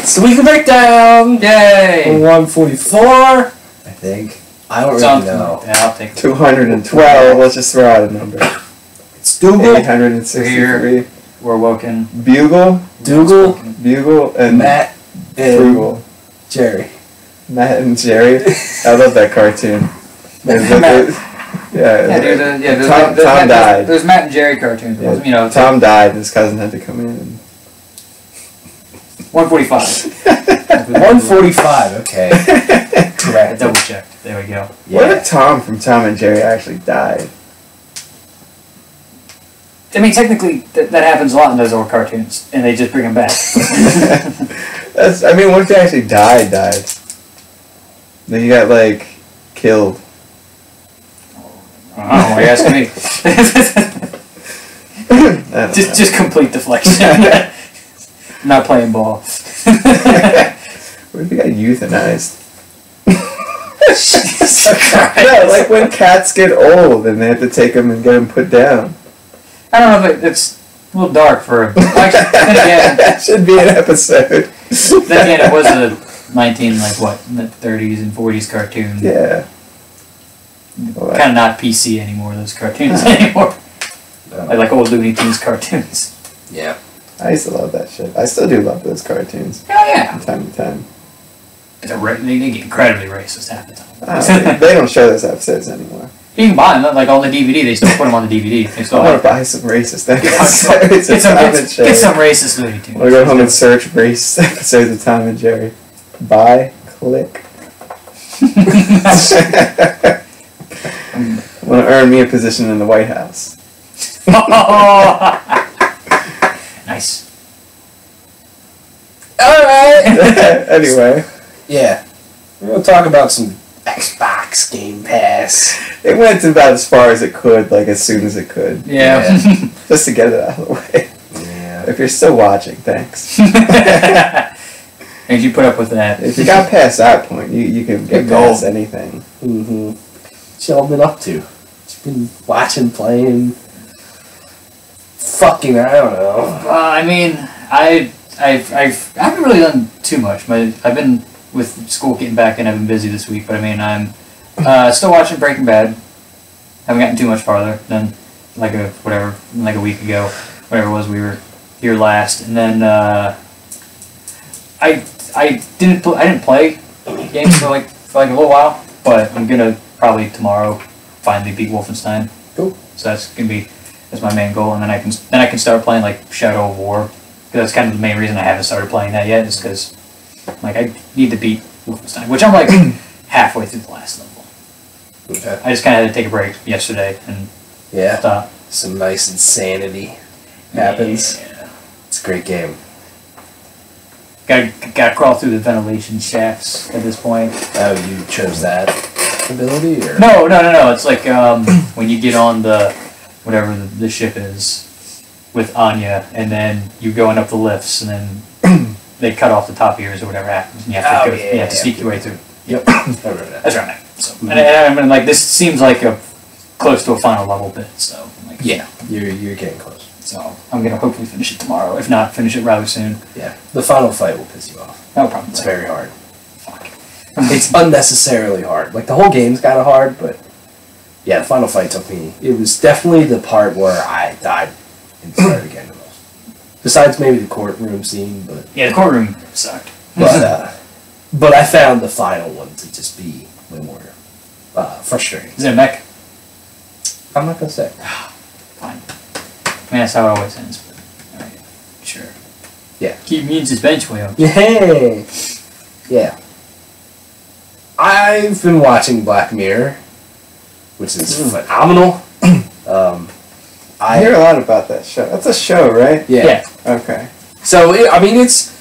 So we can break down. Yay! 144, I think. I don't really know. Yeah, I'll take it. 212. Let's just throw out a number. It's Dougal. 863. We're woken. Bugle, and Matt, and Frugal. Jerry. Matt and Jerry. I love that cartoon. Tom died. There's Matt and Jerry cartoons. Yeah, You know, Tom died and his cousin had to come in. And 145. 145, okay. Correct. Double checked. There we go. Yeah. What if Tom from Tom and Jerry actually died? I mean, technically, that happens a lot in those old cartoons, and they just bring them back. What if they actually died? Then you got, like, killed. Oh, are you asking me? just complete deflection. Not playing ball. What if you got euthanized? No, like when cats get old and they have to take them and get them put down. I don't know if it's a little dark for... Actually, then again... That should be an episode. Then again, it was a 30s and 40s cartoon. Yeah. Well, kind of not PC anymore, those cartoons anymore. Like old Looney Tunes cartoons. Yeah. I used to love that shit. I still do love those cartoons. Oh, yeah. From time to time. They get incredibly racist half the time. They don't show those episodes anymore. You can buy them, like on the DVD. They still put them on the DVD. They still I want to buy some racist episodes. Get some racist Looney Tunes. I'm going to go home and search racist episodes of Tom and Jerry. Buy, click. I want to earn me a position in the White House. Nice. Alright. Anyway. Yeah. We're going to talk about some Xbox Game Pass. It went about as far as it could, like as soon as it could. Yeah. Just to get it out of the way. Yeah. If you're still watching, thanks. And you put up with that. If you got past that point, you can get past anything. Mm-hmm. What's y'all been up to? Just been watching, playing, fucking, I don't know. I mean, I haven't really done too much. I've been with school getting back and I've been busy this week, but I mean, I'm still watching Breaking Bad. Haven't gotten too much farther than like a week ago, whatever it was we were here last, and then I didn't play games for like a little while, but I'm gonna probably tomorrow finally beat Wolfenstein. Cool. So that's my main goal, and then I can start playing like Shadow of War. That's kind of the main reason I haven't started playing that yet, is because like I need to beat Wolfenstein, which I'm like halfway through the last level. Okay. I just kind of had to take a break yesterday and stop. Some nice insanity happens. Yeah. It's a great game. Gotta crawl through the ventilation shafts at this point. Oh, you chose that ability, or No. It's like when you get on whatever the ship is with Anya, and then you going up the lifts, and then they cut off the top ears or whatever happens, and you have to sneak your way through. Yep. I remember that. That's right. So, and I mean, like this seems like close to a final level bit. So like, yeah, you're getting close. So I'm gonna hopefully finish it tomorrow. If not, finish it rather soon. Yeah, the final fight will piss you off. No problem. It's very hard. Fuck. It's unnecessarily hard. Like the whole game's kind of hard, but yeah, the final fight took me. It was definitely the part where I died and started again the most. Besides maybe the courtroom scene, but Yeah, the courtroom sucked. But I found the final one to just be way more frustrating. Is it a mech? I'm not gonna say. Fine. I mean, that's how it always ends. But, alright, sure. Yeah. Keep me in suspense, Will. Yay! Yeah. I've been watching Black Mirror, which is phenomenal. I hear a lot about that show. That's a show, right? Yeah. Okay. So it's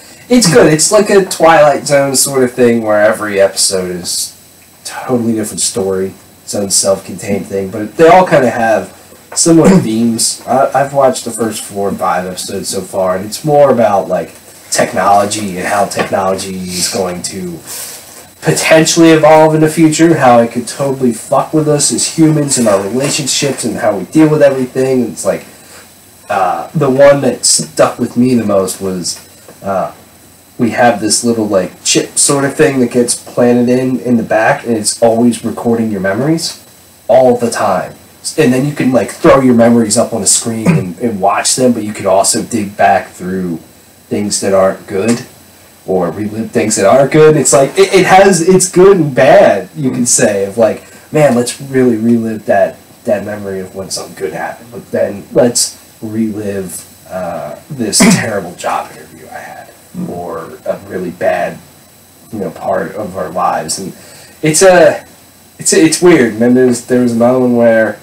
good. It's like a Twilight Zone sort of thing where every episode is totally different story, its own self-contained thing, but they all kind of have similar themes. I've watched the first 4 and 5 episodes so far, and it's more about like technology and how technology is going to potentially evolve in the future, how it could totally fuck with us as humans and our relationships and how we deal with everything. And it's like the one that stuck with me the most was we have this little like chip sort of thing that gets planted in the back, and it's always recording your memories all the time. And then you can like throw your memories up on a screen and watch them, but you could also dig back through things that aren't good or relive things that are good. It's like it's good and bad, you can say, of like, man, let's really relive that memory of when something good happened, but then let's relive this terrible job interview I had, or a really bad part of our lives. And it's weird. And then there was another one where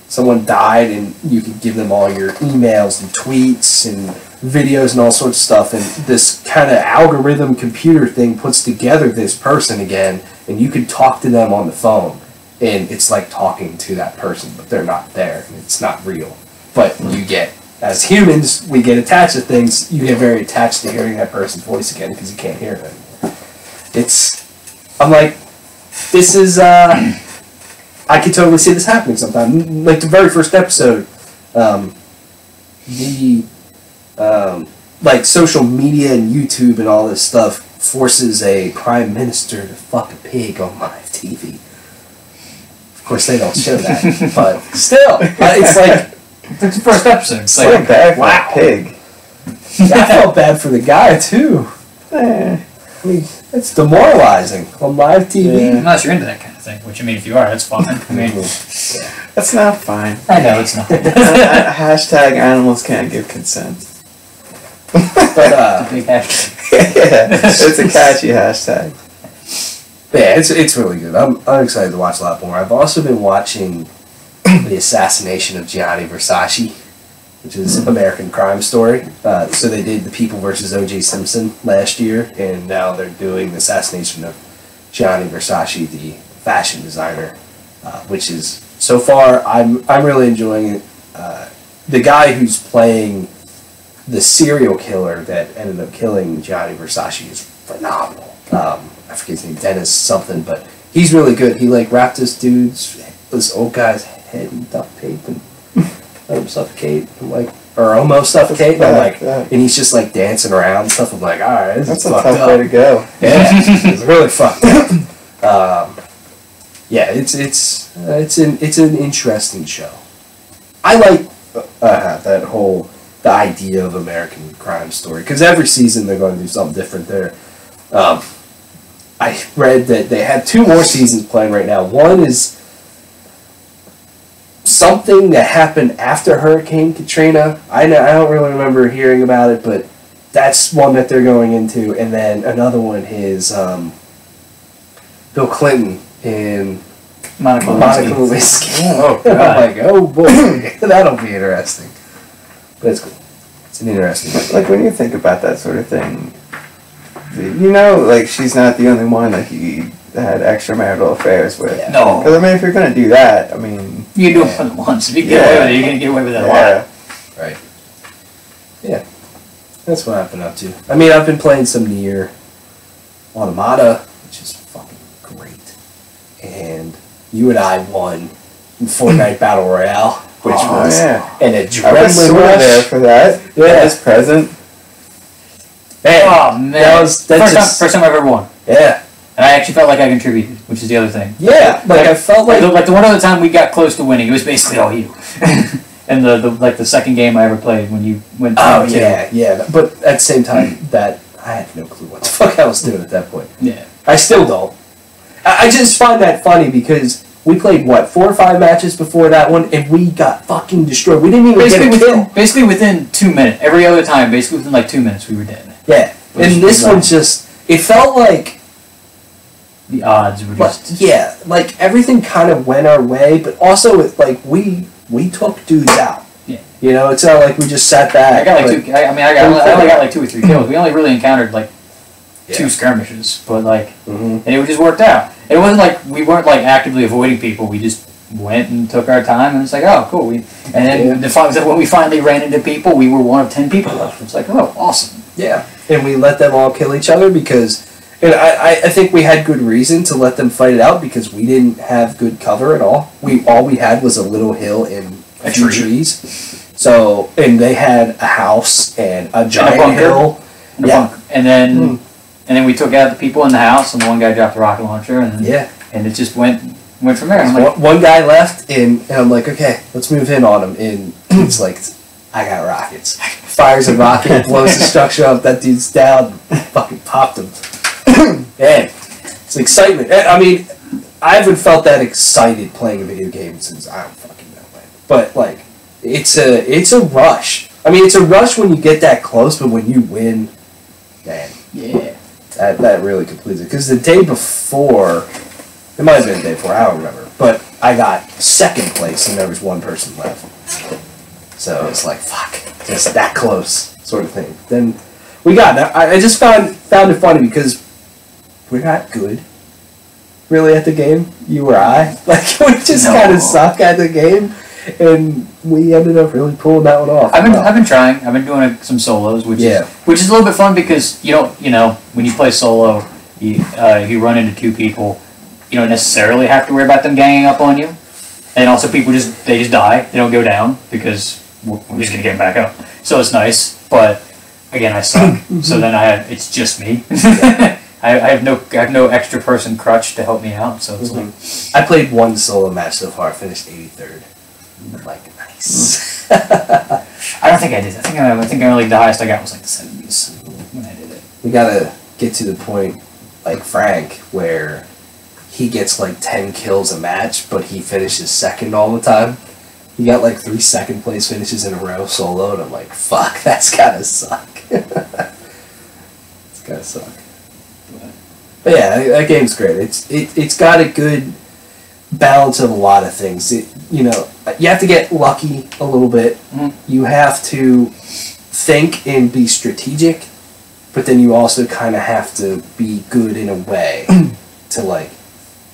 someone died, and you could give them all your emails and tweets and videos and all sorts of stuff, and this kind of algorithm computer thing puts together this person again, and you can talk to them on the phone, and it's like talking to that person, but they're not there, and it's not real. But you get, as humans, we get attached to things. You get very attached to hearing that person's voice again because you can't hear them. I'm like, this is, I could totally see this happening sometime. Like the very first episode, like social media and YouTube and all this stuff forces a prime minister to fuck a pig on live TV. Of course, they don't show that, but still, it's like, it's the first episode. It's like, bad for wow. a pig. Yeah, I felt bad for the guy too. I mean, it's demoralizing on live TV. Yeah. Unless you're into that kind of thing, which I mean, if you are, that's fine. I mean, That's not fine. I know it's not. Hashtag animals can't give consent. But It's a big hashtag. Yeah, it's a catchy hashtag. yeah, it's really good. I'm excited to watch a lot more. I've also been watching the Assassination of Gianni Versace, which is an American crime story. So they did The People versus O.J. Simpson last year, and now they're doing the Assassination of Gianni Versace, the fashion designer, which is, so far, I'm really enjoying it. The guy who's playing the serial killer that ended up killing Gianni Versace is phenomenal. I forget his name, Dennis something, but he's really good. He like wrapped this old guy's head in duct tape and let him suffocate. I'm like, or almost suffocate. And I'm like, and he's just like dancing around and stuff. I'm like, all right, this is fucked up. That's a tough way to go. Yeah, it's really fucked up. Yeah, it's an interesting show. I like the idea of American crime story, because every season they're going to do something different there. I read that they had 2 more seasons playing right now. One is something that happened after Hurricane Katrina. I don't really remember hearing about it, but that's one that they're going into. And then another one is Bill Clinton in Monica Lewinsky. Oh, I'm God. like, oh boy, that'll be interesting. But it's cool. It's an interesting. Like when you think about that sort of thing, like she's not the only one that he had extramarital affairs with. Yeah. No. Because I mean, if you're gonna do that, I mean, You can do it more than once. If you get away with it, you're going to get away with it a lot. Right. Yeah. That's what I've been up to. I mean, I've been playing some Nier Automata, which is fucking great. And you and I won Fortnite Battle Royale, which was an I was adrenaline sort of rush. there for that. Yeah. I was present. Man, Oh, man. First time I've ever won. Yeah. And I actually felt like I contributed, which is the other thing. Yeah, like I felt like... Like the one other time we got close to winning, it was basically all you. And the second game I ever played when you went 2-2. Yeah. But at the same time, that I had no clue what the fuck I was doing at that point. Yeah. I still don't. I just find that funny because we played, 4 or 5 matches before that one, and we got fucking destroyed. We didn't even get a kill. Basically within 2 minutes. Every other time, basically within like 2 minutes, we were dead. Yeah. And this one just... It felt like... The odds were just... Yeah, like everything kind of went our way, but also it's like we took dudes out. Yeah. You know, it's not like we just sat back. I got like I only got like 2 or 3 kills. We only really encountered like 2 skirmishes, but like, and it just worked out. It wasn't like we weren't like actively avoiding people. We just went and took our time, and it's like, oh, cool. And then when we finally ran into people, we were one of 10 people left. It's like, oh, awesome. Yeah, and we let them all kill each other because, and I think we had good reason to let them fight it out because we didn't have good cover at all. All we had was a little hill and a few trees. So, and they had a house and a giant hill in a bunker. And then we took out the people in the house, and the one guy dropped the rocket launcher, and and it just went from there. I'm like, one guy left, and I'm like, okay, let's move in on him. And it's like, I got rockets. Fires a rocket, blows the structure up. That dude's down. Fucking popped him. Man, it's excitement. I mean, I haven't felt that excited playing a video game since I don't fucking know when. But like, it's a rush. I mean, it's a rush when you get that close, but when you win, man, yeah, that really completes it. Because the day before, it might have been the day before, I don't remember, but I got second place and there was one person left. So it's like, fuck, just that close, sort of thing. Then we got it. I just found it funny because we're not good, really, at the game. You or I. Like, we just kind of suck at the game. And we ended up really pulling that one off. I've been trying. I've been doing some solos, which is a little bit fun because you don't, when you play solo, you run into two people, you don't necessarily have to worry about them ganging up on you, and also people just die. They don't go down because we're just gonna get them back up. So it's nice, but again, I suck. So then it's just me. I have no extra person crutch to help me out. So it's like I played one solo match so far. I finished 83rd. Like, nice. I don't think I did. I think only the highest I got was like the 70s when I did it. We gotta get to the point, like Frank, where he gets like 10 kills a match, but he finishes second all the time. He got like 3 second place finishes in a row solo, and I'm like, fuck, that's gotta suck. It's gotta suck. But yeah, that game's great. It's got a good balance of a lot of things. You have to get lucky a little bit. You have to think and be strategic, but then you also kind of have to be good in a way to, like,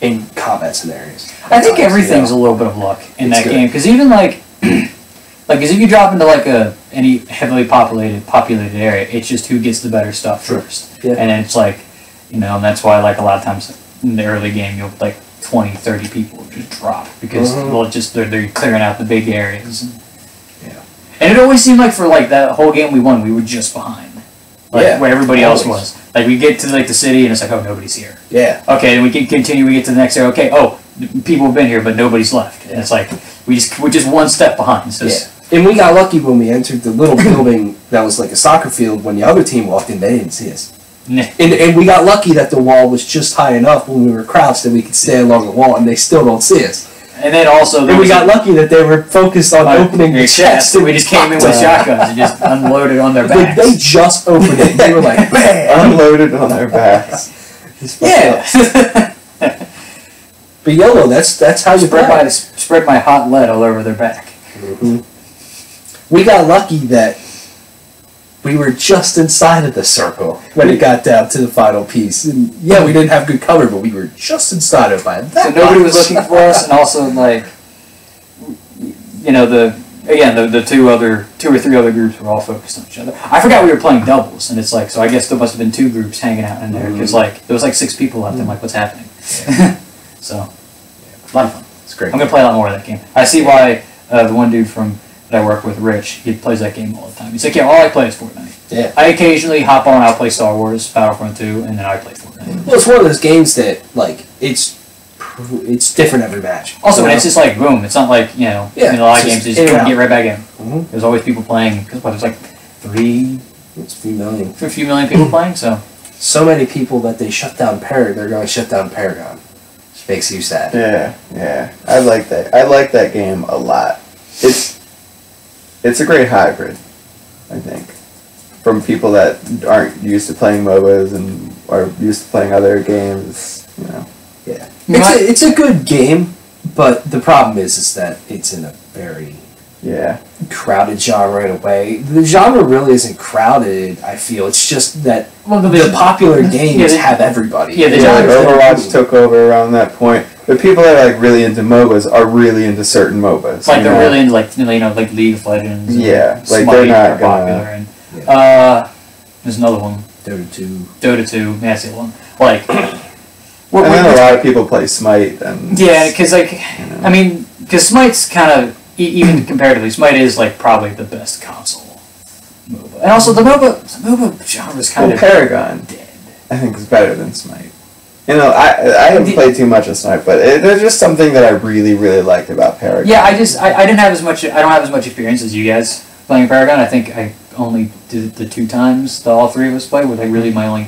in combat scenarios. I think everything's a little bit of luck in that game, because even like because if you drop into like any heavily populated area, it's just who gets the better stuff first. Yeah. And it's like, and that's why, like, a lot of times in the early game you'll like 20, 30 people just drop because they're clearing out the big areas. And it always seemed like for like that whole game we won, we were just behind, where everybody else was. Like, we get to like the city and it's like, oh, nobody's here. Yeah. Okay, then we can continue. We get to the next area. Okay, oh, people have been here, but nobody's left. And it's like we're just one step behind. So and we got lucky when we entered the little building that was like a soccer field. When the other team walked in, they didn't see us. And we got lucky that the wall was just high enough when we were crouched that we could stay along the wall, and they still don't see us. And then also, we got lucky that they were focused on opening the chest. And we just came in with shotguns and just unloaded on their backs. They just opened it. They were like, man, unloaded on their backs. Yeah. But YOLO, that's how you spread my hot lead all over their back. We got lucky that we were just inside of the circle when it got down to the final piece. And yeah, we didn't have good cover, but we were just inside of it. So nobody was looking for us, and also, like, the two or three other groups were all focused on each other. I forgot we were playing doubles, and it's like, so I guess there must have been 2 groups hanging out in there, because like there was like 6 people left. I'm like, what's happening? So, a lot of fun. It's great. I'm gonna play a lot more of that game. I see why the one dude that I work with, Rich, he plays that game all the time. He's like, yeah, all I play is Fortnite. Yeah. I occasionally hop on, I'll play Star Wars, Battlefront 2, and then I play Fortnite. Well, it's one of those games that, like, it's different every match. Also, it's just like, boom, it's not like, in a lot of games, you just get right back in. There's always people playing, because there's like a few million. A few million people playing, so. So many people that they shut down they're going to shut down Paragon. Which makes you sad. Yeah. I like that. I like that game a lot. It's a great hybrid, I think, from people that aren't used to playing MOBAs and are used to playing other games, Yeah. It's a good game, but the problem is that it's in a very crowded genre in a way. The genre really isn't crowded, I feel. It's just that the popular games have everybody. Overwatch took over around that point. The people that are like really into MOBAs are really into certain MOBAs. Like they're really into like League of Legends. Yeah, like they're not popular. And there's another one. Dota 2. Dota 2. Yeah, that's the other one. Like. And then a lot of people play Smite. Because I mean, because Smite's kind of even comparatively, Smite is like probably the best console MOBA. And also the MOBA genre is kind of Paragon, dead. I think, is better than Smite. You know, I haven't played too much of Smite, but there's just something that I really, really liked about Paragon. Yeah, I don't have as much experience as you guys playing Paragon. I think I only did it the 2 times that all 3 of us played, were like really my only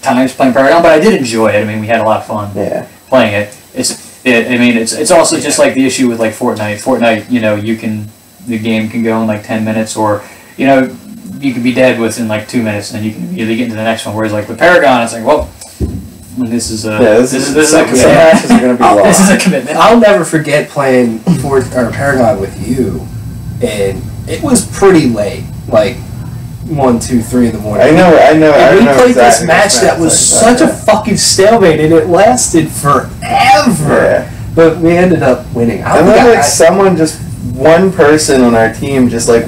times playing Paragon, but I did enjoy it. I mean, we had a lot of fun playing it. It's also just like the issue with like Fortnite. Fortnite, you know, the game can go in like 10 minutes, or you know, you could be dead within like 2 minutes, and then you can immediately get into the next one. Whereas like with Paragon, it's like, well, this is a matches are gonna be long. This is a commitment. I'll never forget playing Paragon with you, and it was pretty late, like 1, 2, 3 in the morning. I know. And we played exactly this match that was such a fucking stalemate, and it lasted forever. Yeah. But we ended up winning. And then like one person on our team just like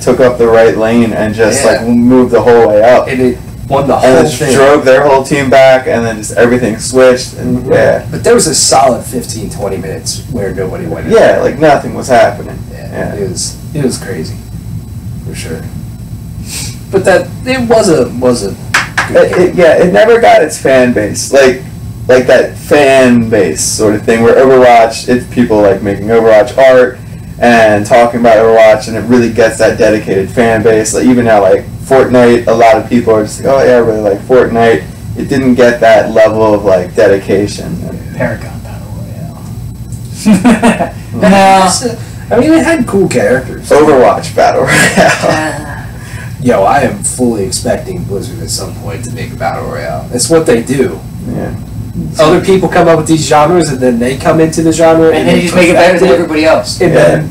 took up the right lane and just like moved the whole way up. And it won the whole and thing. Drove their whole team back, and then just everything switched. And But there was a solid 15, 20 minutes where nobody went in. Yeah, like nothing was happening. Yeah. It was crazy, for sure. But it was a good game. It never got its fan base, like that fan base sort of thing where Overwatch, it's people like making Overwatch art and talking about Overwatch, and it really gets that dedicated fan base. Like even now, like Fortnite, a lot of people are just like, oh yeah, I really like Fortnite. It didn't get that level of like dedication. Paragon Battle Royale. I mean, it had cool characters. Overwatch Battle Royale. Yo, I am fully expecting Blizzard at some point to make a Battle Royale. It's what they do. Yeah. Other people come up with these genres, and then they come into the genre, and then you just make it better than everybody else. And then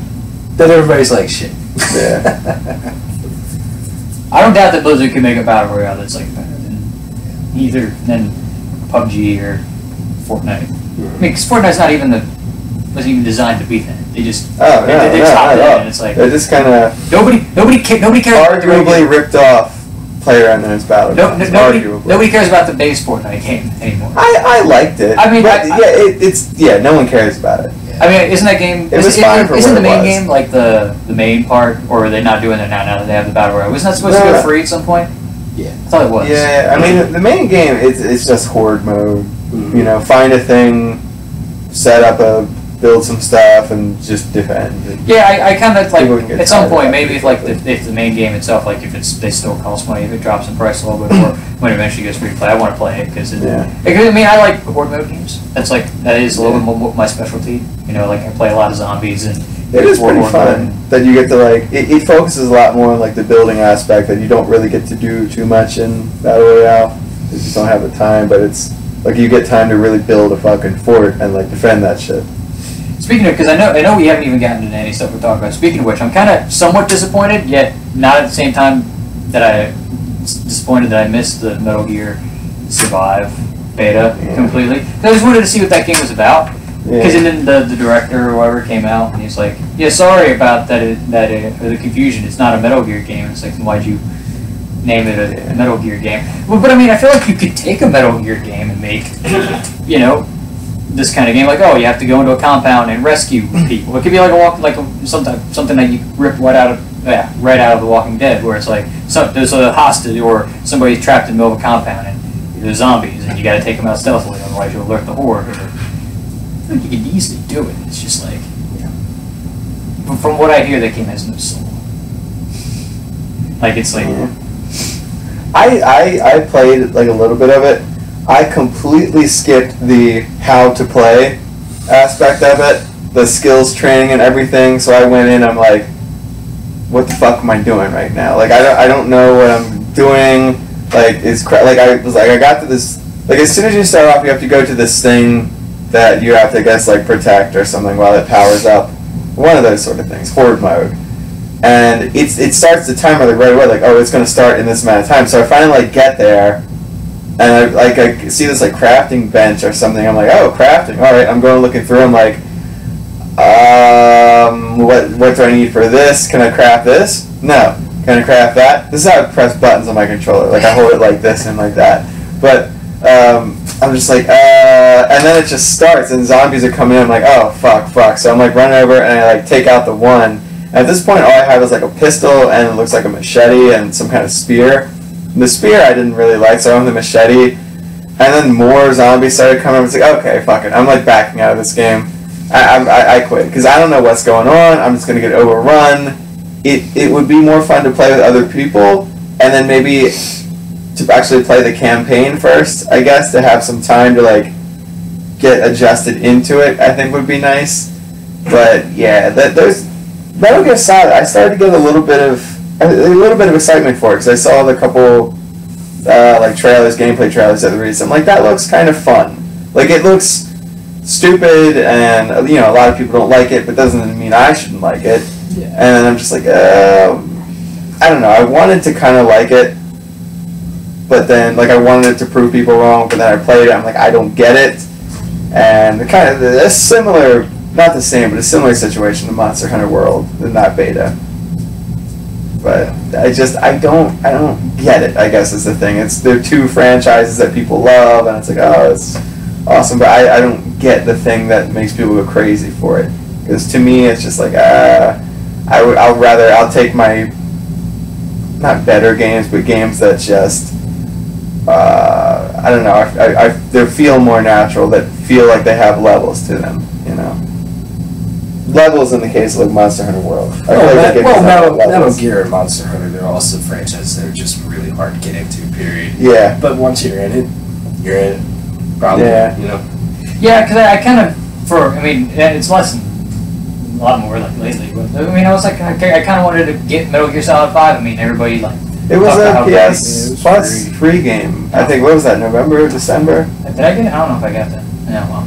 everybody's like, shit. Yeah. I don't doubt that Blizzard can make a Battle Royale that's like better than PUBG or Fortnite. I mean, because Fortnite's wasn't even designed to beat that. They just they chopped it, and it's like they just kind of nobody cares. Arguably ripped off PlayerUnknown's Battle. Nobody cares about the base Fortnite game anymore. I liked it. I mean, it's no one cares about it. I mean, isn't that game? Isn't the main game like the main part, or are they not doing that now? Now that they have the Battle Royale, wasn't that supposed to go free at some point? Yeah, I thought it was. Yeah, I mean the main game it's just horde mode. Mm-hmm. You know, find a thing, build some stuff, and just defend. Yeah, I kind of like at some point maybe if the main game itself, like if they still cost money, if it drops in price a little bit more when it eventually goes free to play, I want to play it because I mean I like horde mode games. That is a little bit more my specialty. You know, like I play a lot of zombies and it is pretty fun that you get to like it focuses a lot more on like the building aspect that you don't really get to do too much in Battle Royale. You just don't have the time, but it's like you get time to really build a fucking fort and like defend that shit. Speaking of, because I know we haven't even gotten into any stuff we're talking about. Speaking of which, I'm kind of somewhat disappointed, yet not at the same time that disappointed that I missed the Metal Gear Survive beta completely. I just wanted to see what that game was about. Because then the director or whoever came out and he's like, "Yeah, sorry about that. The confusion. It's not a Metal Gear game." It's like, why'd you name it a Metal Gear game? Well, but I mean, I feel like you could take a Metal Gear game and make, you know, this kind of game, like, oh, you have to go into a compound and rescue people. It could be like something that you rip right out of The Walking Dead, where it's like there's a hostage or somebody's trapped in the middle of a compound and there's zombies and you got to take them out stealthily, otherwise you'll alert the horde. I think you could easily do it. It's just like, but from what I hear, that game has no soul. Like it's like I played like a little bit of it. I completely skipped the how to play aspect of it, the skills training and everything. So I went in, I'm like, what the fuck am I doing right now? Like I don't know what I'm doing. Like I got to this, like as soon as you start off, you have to go to this thing that you have to, I guess, like protect or something while it powers up. One of those sort of things, horde mode. And it starts the timer like right away, like, oh, it's gonna start in this amount of time. So I finally like get there. And I see this like crafting bench or something. I'm like, oh, crafting. All right, I'm going looking through. I'm like, what do I need for this? Can I craft this? No. Can I craft that? This is how I press buttons on my controller. Like I hold it like this and like that. But I'm just like, and then it just starts and zombies are coming in. I'm like, oh fuck. So I'm like running over and I like take out the one, At this point, all I have is like a pistol and it looks like a machete and some kind of spear. And the spear I didn't really like, so I went the machete. And then more zombies started coming. I was like, okay, fuck it. I'm like backing out of this game. I quit because I don't know what's going on. I'm just gonna get overrun. It would be more fun to play with other people, and then maybe to actually play the campaign first. I guess to have some time to like get adjusted into it. I think would be nice. But yeah, there's Metal Gear Solid. I started to get a little bit of excitement for it because I saw the couple like trailers, gameplay trailers at the release. I'm like, that looks kind of fun. Like it looks stupid, and a lot of people don't like it, but doesn't mean I shouldn't like it. Yeah. And I'm just like, I don't know. I wanted to kind of like it, but then like I wanted it to prove people wrong. But then I played it. I'm like, I don't get it. And kind of a similar, not the same, but a similar situation to Monster Hunter World in that beta. But I don't get it. I guess is the thing. They're two franchises that people love, and it's like, oh, it's awesome, but I don't get the thing that makes people go crazy for it. Because to me, it's just like, I'll take my, not better games, but games that just, I don't know, they feel more natural, that feel like they have levels to them, Levels in the case of like Monster Hunter World. Metal Gear and Monster Hunter, they're also franchises that are just really hard to get into, period. Yeah. But once you're in it, you're in it. Probably, Yeah. Yeah, because I kind of, it's less than a lot more like lately. But I was like, I kind of wanted to get Metal Gear Solid 5. Everybody like. It was a PS Plus free game. I think, what was that, November or December? Did I get it? I don't know if I got that. No, well.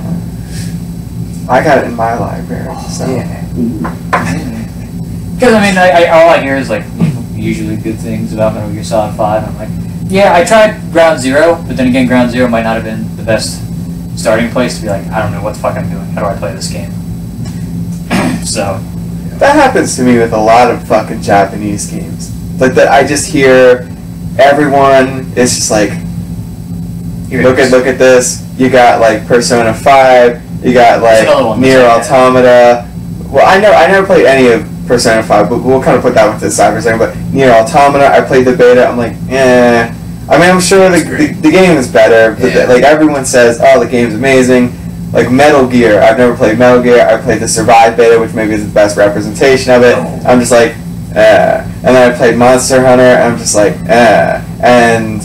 I got it in my library. So. Yeah. Because all I hear is like usually good things about Metal Gear Solid 5. I'm like, yeah, I tried Ground Zero, but then again, Ground Zero might not have been the best starting place to be like, I don't know what the fuck I'm doing. How do I play this game? So. That happens to me with a lot of fucking Japanese games. Like that, I just hear everyone is just like, look at this. You got like Persona 5. You got like Nier Automata. Well, I never played any of Persona 5, but we'll kind of put that one to the side for a second. But Nier Automata, I played the beta. I'm like, eh. I'm sure the game is better. But like everyone says, oh, the game's amazing. Like Metal Gear, I've never played Metal Gear. I played the Survive beta, which maybe is the best representation of it. I'm just like, eh. And then I played Monster Hunter, and I'm just like, eh. And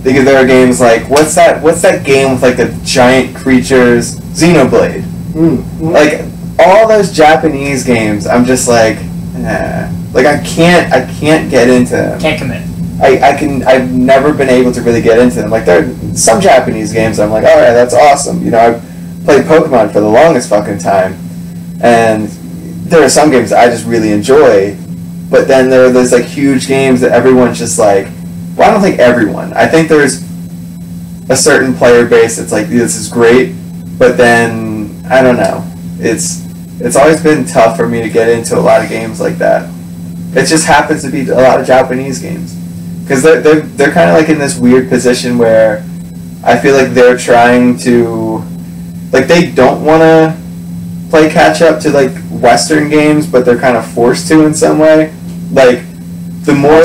because there are games like, what's that game with like the giant creatures? Xenoblade. Mm-hmm. Like all those Japanese games, I'm just like, eh. Like I can't get into them. Can't commit. I've never been able to really get into them. Like there are some Japanese games I'm like, all right, that's awesome. I've played Pokemon for the longest fucking time, and there are some games that I just really enjoy. But then there are those like huge games that everyone's just like, well, I don't think everyone. I think there's a certain player base that's like, this is great, but then I don't know. It's always been tough for me to get into a lot of games like that. It just happens to be a lot of Japanese games. Because they're kind of like in this weird position where I feel like they're trying to, like they don't want to play catch up to like Western games, but they're kind of forced to in some way. Like the more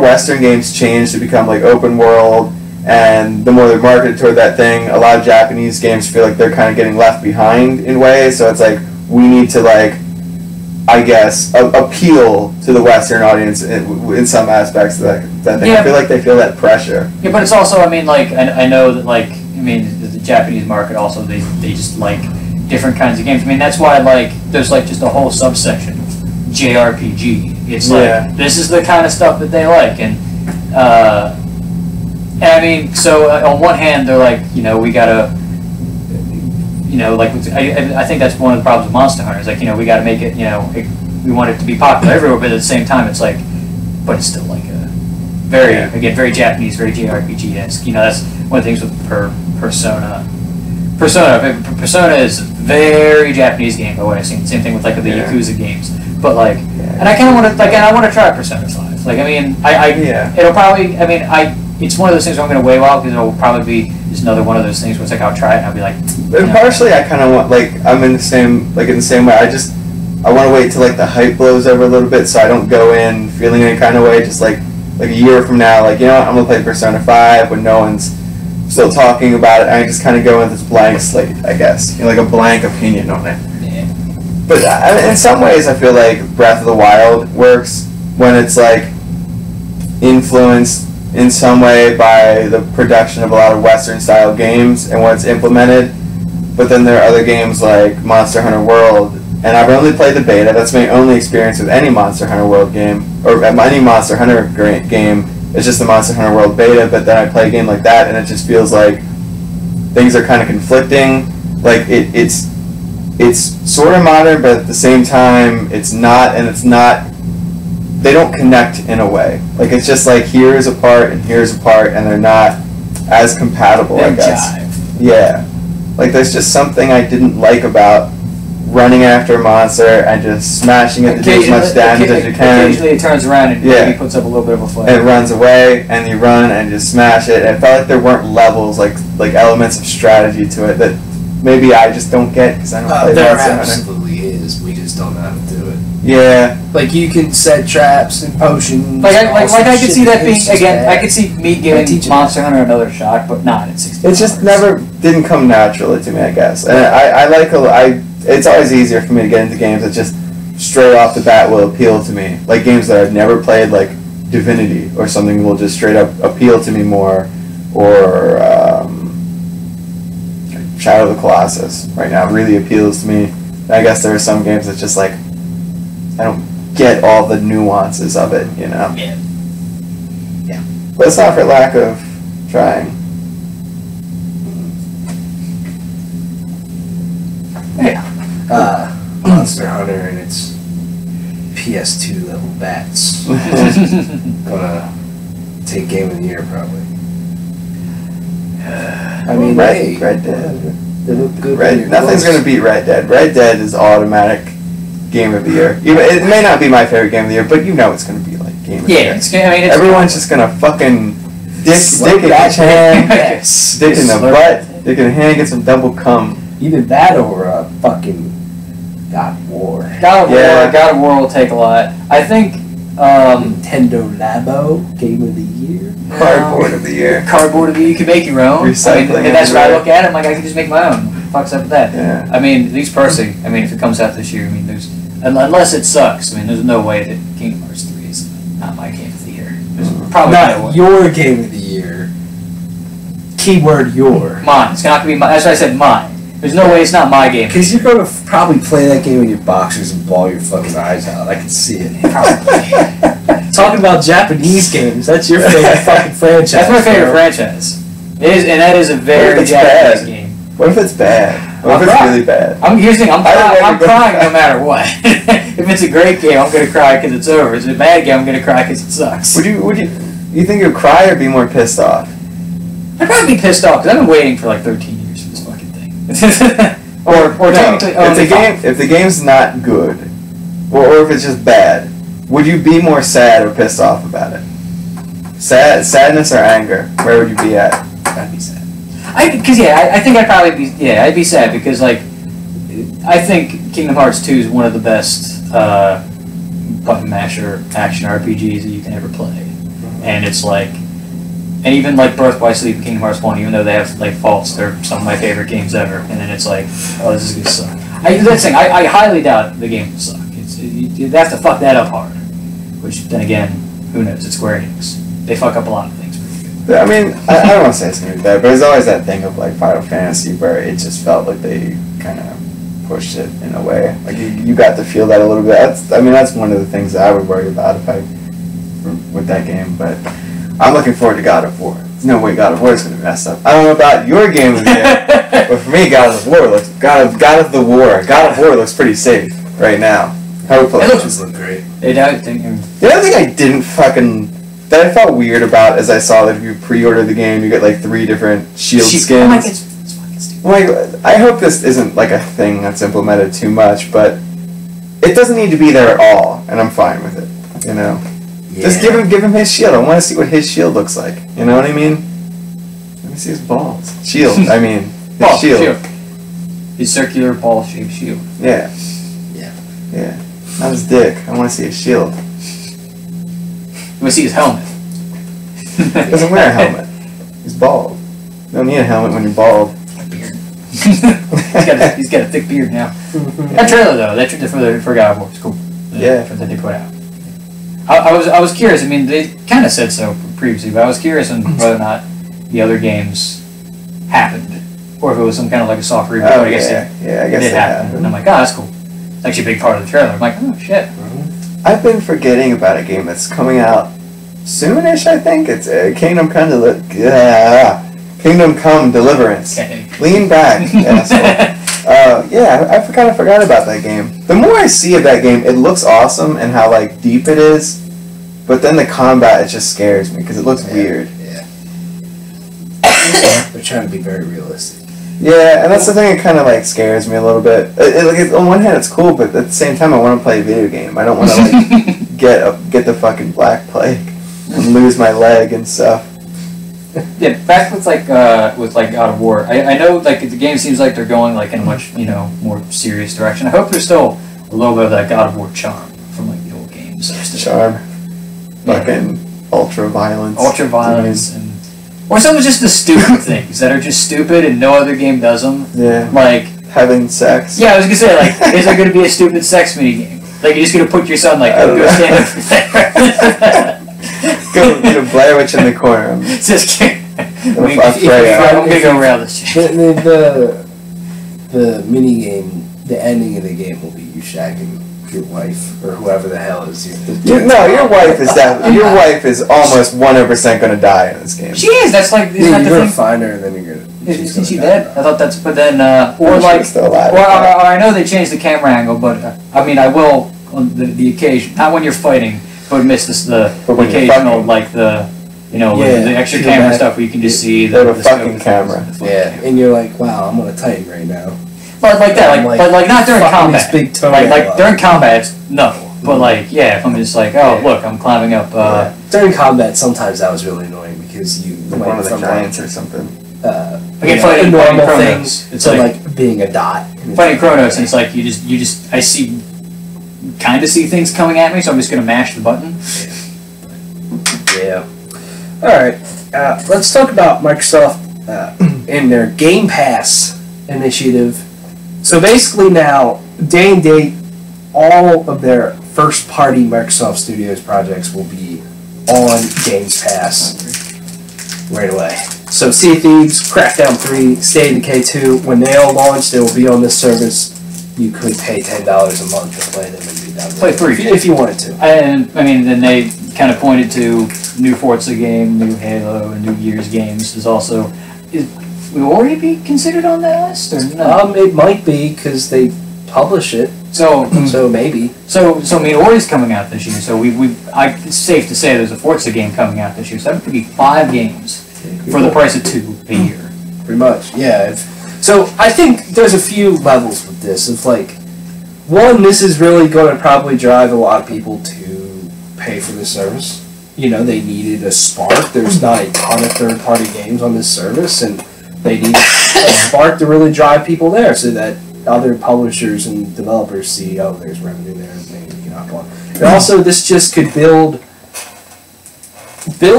Western games change to become like open world, and the more they're marketed toward that thing, a lot of Japanese games feel like they're kind of getting left behind in ways. So it's like we need to like, I guess, appeal to the Western audience in some aspects of that thing. Yeah. I feel like they feel that pressure. Yeah, but it's also, I know that, the Japanese market also, they just like different kinds of games. That's why, there's, just a whole subsection, JRPG. It's this is the kind of stuff that they like. So on one hand, they're like, we gotta, I think that's one of the problems with Monster Hunter. Is we got to make it, we want it to be popular everywhere, but at the same time, it's like, but it's still like a very Japanese, very JRPG-esque. That's one of the things with Persona. Persona is a very Japanese game, by what I've seen. Same thing with the Yakuza games. But and I kind of want to, and I want to try Persona 5. It'll probably, it's one of those things where I'm going to wait a while because it'll probably be just another one of those things where it's I'll try it and I'll be like. And partially, I kind of want I'm in the same way. I want to wait till like the hype blows over a little bit, so I don't go in feeling any kind of way. Just like a year from now, like, you know what, I'm gonna play Persona 5 when no one's still talking about it. I just kind of go in with this blank slate, I guess, you know, like a blank opinion on it. Yeah. But in some ways, I feel like Breath of the Wild works when it's like influenced in some way by the production of a lot of Western style games and when it's implemented. But then there are other games like Monster Hunter World, and I've only played the beta. That's my only experience with any Monster Hunter World game, or any Monster Hunter game. It's just the Monster Hunter World beta, but then I play a game like that, and it just feels like things are kind of conflicting. Like, it's sort of modern, but at the same time, it's not, and it's not, they don't connect in a way. Like, it's just like, here's a part, and here's a part, and they're not as compatible, I guess. Jive. Yeah. Like, there's just something I didn't like about running after a monster and just smashing it to do as much damage as you can. Occasionally it turns around and maybe puts up a little bit of a fight. It runs away, and you run and just smash it. It felt like there weren't levels, like elements of strategy to it that maybe I just don't get because I don't play There Monster Hunter. absolutely is. We just don't know how to do it. Yeah. Like, you can set traps and potions. Like I could shit see that being it's just again. bad. I could see me giving Monster Hunter another shot, but not at 60. It just never didn't come naturally to me, I guess. And it's always easier for me to get into games that just straight off the bat will appeal to me. Like games that I've never played, like Divinity or something, will just straight up appeal to me more. Or Shadow of the Colossus right now really appeals to me. And I guess there are some games that just like I don't get all the nuances of it, you know. Yeah. Yeah. But it's not for lack of trying. Yeah. Monster Hunter and its PS2 level bats. Gonna take Game of the Year probably. I mean, Red Dead. They look good. Nothing's gonna beat Red Dead. Red Dead is automatic Game of the Year. It may not be my favorite Game of the Year, but you know it's gonna be like Game of the Year. Yeah, it's. I mean, it's Everyone's just gonna fucking dick in the hand, stick in the butt, dick in the hand, get some double cum. Either that or fucking God of War. God of War will take a lot. I think Nintendo Labo Game of the Year. Cardboard of the Year. Cardboard of the Year. You can make your own. Recycling. I mean, that's what I look at it. I'm like, I can just make my own. Fucks up with that. Yeah. I mean, at least personally, I mean, if it comes out this year, I mean, there's unless it sucks. I mean, there's no way that Kingdom Hearts 3 is not my game of the year. There's probably no way. Not your Game of the Year. Keyword your. Mine. It's not gonna be mine. That's why I said mine. There's no way it's not my game. Because you're going to probably play that game with your boxers and ball your fucking eyes out. I can see it. Probably. Talking about Japanese games, that's your favorite fucking franchise. That's my favorite franchise. It is, and that is a very Japanese game. What if it's bad? What if it's really bad? Here's the thing, I'm crying no matter what. If it's a great game, I'm gonna cry because it's over. If it's a bad game, I'm gonna cry because it sucks. You think you'd cry or be more pissed off? I'd probably be pissed off because I've been waiting for like 13 years for this fucking thing. or technically, if the game's not good, or if it's just bad, would you be more sad or pissed off about it? Sadness or anger? Where would you be at? I'd be sad. I think I'd probably be, I'd be sad because, like, I think Kingdom Hearts 2 is one of the best button masher action RPGs that you can ever play. And it's like, and even like Birth by Sleep and Kingdom Hearts 1, even though they have like faults, they're some of my favorite games ever. And then it's like, oh, this is gonna suck. That's the thing, I highly doubt the game will suck. You'd have to fuck that up hard. Which, then again, who knows? It's Square Enix. They fuck up a lot of things. I mean, I don't want to say it's going to be bad, but there's always that thing of like Final Fantasy where it just felt like they kind of pushed it in a way. Like you got to feel that a little bit. That's one of the things that I would worry about with that game. But I'm looking forward to God of War. There's no way God of War is going to mess up. I don't know about your game of the year, but for me, God of War looks pretty safe right now. Hopefully, it looks great. The other thing I didn't fucking. That I felt weird about as I saw that if you pre-order the game, you get like 3 different shield skins. Oh my God, it's fucking stupid. Like, I hope this isn't like a thing that's implemented too much, but it doesn't need to be there at all, and I'm fine with it. You know, just give him his shield. I want to see what his shield looks like. You know what I mean? Let me see his balls. Shield. I mean, his shield. His circular ball-shaped shield. Yeah. Yeah. Not his dick. I want to see his shield. You want to see his helmet. He doesn't wear a helmet. He's bald. You don't need a helmet when you're bald. Beard. he's got a thick beard now. That trailer though, that trailer for God of War was cool. Yeah. That they put out. I was curious. I mean, they kind of said so previously, but I was curious on whether or not the other games happened, or if it was some kind of like a soft reboot. Oh, I guess I guess it happened. And I'm like, oh, that's cool. It's actually a big part of the trailer. I'm like, oh shit. I've been forgetting about a game that's coming out soonish. I think it's Kingdom Come Deliverance. Okay. Lean back, asshole. Yeah, I kind of forgot about that game. The more I see of that game, it looks awesome and how like deep it is, but then the combat, it just scares me because it looks weird. Yeah. They're trying to be very realistic. Yeah, and that's the thing that kind of like scares me a little bit. On one hand, it's cool, but at the same time, I want to play a video game. I don't want to like get the fucking Black Plague and lose my leg and stuff. Yeah, back with God of War. I know like the game seems like they're going like in a much more serious direction. I hope there's still a little bit of that God of War charm from like the old games. Charm, fucking ultra violence, and or some of just the stupid things that are just stupid and no other game does them. Yeah, like having sex. Yeah, I was gonna say like, is there gonna be a stupid sex mini game? Like you're just gonna put your son like go stand over there. Go get a Blair Witch in the corner. Just kidding. I'm gonna go around this shit. The mini game, the ending of the game will be you shagging your wife or whoever the hell is your wife is your wife is almost 100% gonna die in this game. She is. That's like you're gonna find her and then you're gonna. Isn't she dead? I thought that's. But then still alive. Or I know they changed the camera angle, but I mean I will on the occasion, not when you're fighting. But miss the occasional like the extra camera stuff where you can just see the fucking camera. And you're like, wow, I'm on a Titan right now. But like that, but like not during combat. Big like during combat, no. But like if I'm just like, look, I'm climbing up. During combat, sometimes that was really annoying because you one of the giants or something. Again, fighting normal Kronos. It's like being a dot. Fighting Kronos, and it's like you just I see. Kind of see things coming at me, so I'm just going to mash the button. Yeah. Alright, let's talk about Microsoft and their Game Pass initiative. So basically now, day and date, all of their first-party Microsoft Studios projects will be on Games Pass right away. So Sea of Thieves, Crackdown 3, State of Decay 2, when they all launch, they will be on this service. You could pay $10 a month to play them and be done. Play free if you wanted to. And I mean, then they kind of pointed to new Forza game, new Halo, and new Gears games. Is also will already be considered on that list or no? It might be because they publish it. So maybe. So I mean, Ori's coming out this year. So it's safe to say there's a Forza game coming out this year. So that would be 5 games for the price of 2 a year. Pretty much, yeah. So I think there's a few levels with this. It's like, one, this is really going to probably drive a lot of people to pay for this service. They needed a spark. There's not a ton of third-party games on this service, and they need a spark to really drive people there so that other publishers and developers see, oh, there's revenue there, maybe we can hop on. And also, this just could build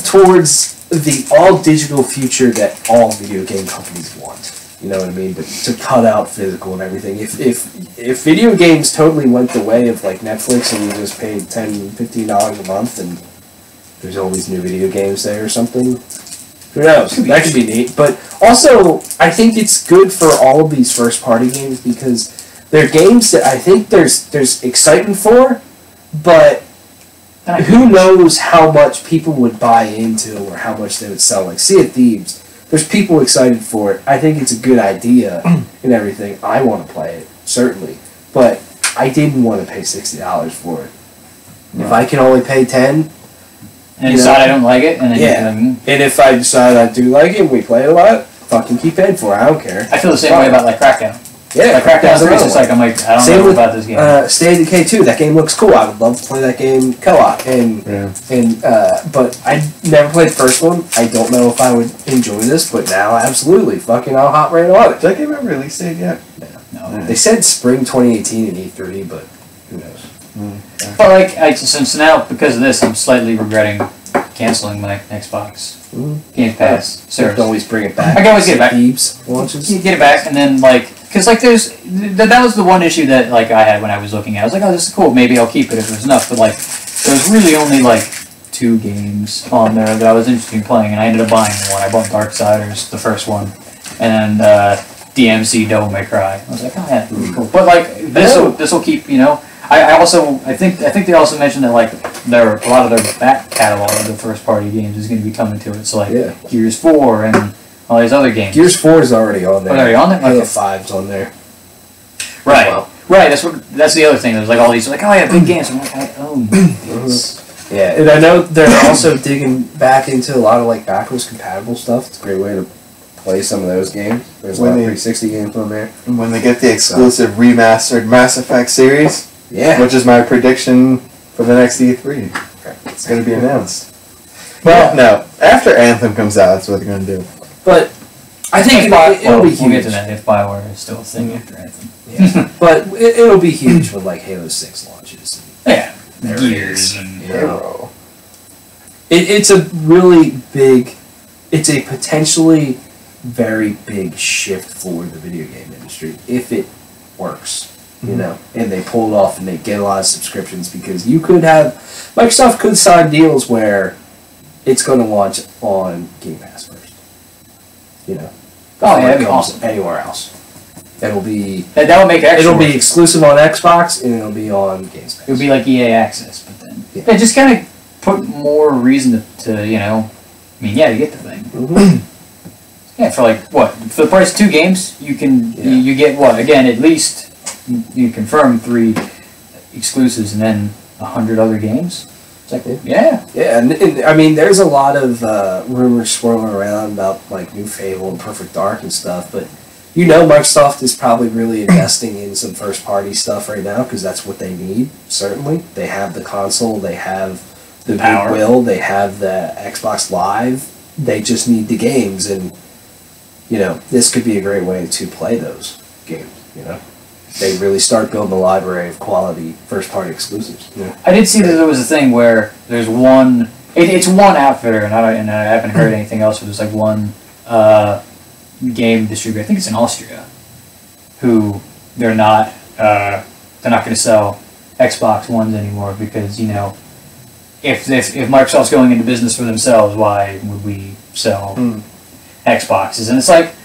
towards the all-digital future that all video game companies want. You know what I mean? But to cut out physical and everything. If video games totally went the way of like Netflix and you just paid $10, $15 a month and there's always new video games there or something, who knows? That could be neat. But also, I think it's good for all of these first-party games because they're games that I think there's excitement for, but who knows how much people would buy into or how much they would sell. Like Sea of Thieves. There's people excited for it. I think it's a good idea and everything. I want to play it, certainly. But I didn't want to pay $60 for it. Right. If I can only pay $10... And decide I don't like it, and then and if I decide I do like it and we play it a lot, fucking keep paying for it. I don't care. I feel the same way about like Crackdown. Yeah, like Crackdown 3 is just like, I don't know about this game. State of Decay 2, that game looks cool. I would love to play that game co-op. But I never played the first one. I don't know if I would enjoy this, but now absolutely. Fucking I'll hop right on it. Did that game ever release date yet? No. They said spring 2018 in E3, but who But like, so now because of this, I'm slightly regretting canceling my Xbox Game Pass So you service. can always bring it back. I can always get it back. Thieves launches. You get it back, and then like, because like that was the one issue that like I had when I was looking at it. I was like, oh, this is cool. Maybe I'll keep it if there's enough. But like, there was really only like 2 games on there that I was interested in playing, and I ended up buying one. I bought Darksiders, the first one, and DMC Devil May Cry. I was like, oh yeah, really cool. But like this will keep, you know. I think they also mentioned that like a lot of their back catalog of the first party games is going to be coming to it. So like Gears 4 and all these other games. Gears 4 is already on there. Oh, already on there? Halo Okay. 5's on there. Right. Well. Right. That's the other thing. There's like all these like, oh yeah, big games. I'm like, I own this. Yeah, and I know they're also digging back into a lot of like backwards compatible stuff. It's a great way to play some of those games. There's a lot of 360 games on there. And when they get the exclusive remastered Mass Effect series, which is my prediction for the next E3, it's going to be announced. Well, no, after Anthem comes out, that's what they're going to do. But I think it'll be huge. We'll get to that if Bioware is still a thing after Anthem. Yeah. But it'll be huge when like Halo 6 launches. Yeah. There Gears it is. and Halo. It's a really big, it's a potentially very big shift for the video game industry if it works, you know, and they pull it off and they get a lot of subscriptions, because you could have, Microsoft could sign deals where it's going to launch on Game Pass first, you know. Oh yeah, before it that'd be comes awesome. Anywhere else. It'll be, That would make it extra it'll be worth it. exclusive on Xbox and it'll be on Game Pass. It would be like EA Access, but then Yeah. yeah, just kind of put more reason to you know. I mean, yeah, you get the thing. Mhm. Yeah, for like what? For the price of 2 games, you can you get what? Again, at least you confirm 3 exclusives and then 100 other games. It's like yeah. Yeah, and I mean, there's a lot of rumors swirling around about like new Fable and Perfect Dark and stuff, but you know, Microsoft is probably really investing in some first-party stuff right now because that's what they need. Certainly, they have the console, they have the Power. goodwill, they have the Xbox Live. They just need the games, and you know, this could be a great way to play those games. You know, they really start building a library of quality first-party exclusives. You know? I did see that there was a thing where there's one. It's one outfitter, and I haven't heard anything else. But there's like one game distributor. I think it's in Austria, who they're not going to sell Xbox Ones anymore because you know if Microsoft's going into business for themselves, why would we sell Xboxes? And it's like,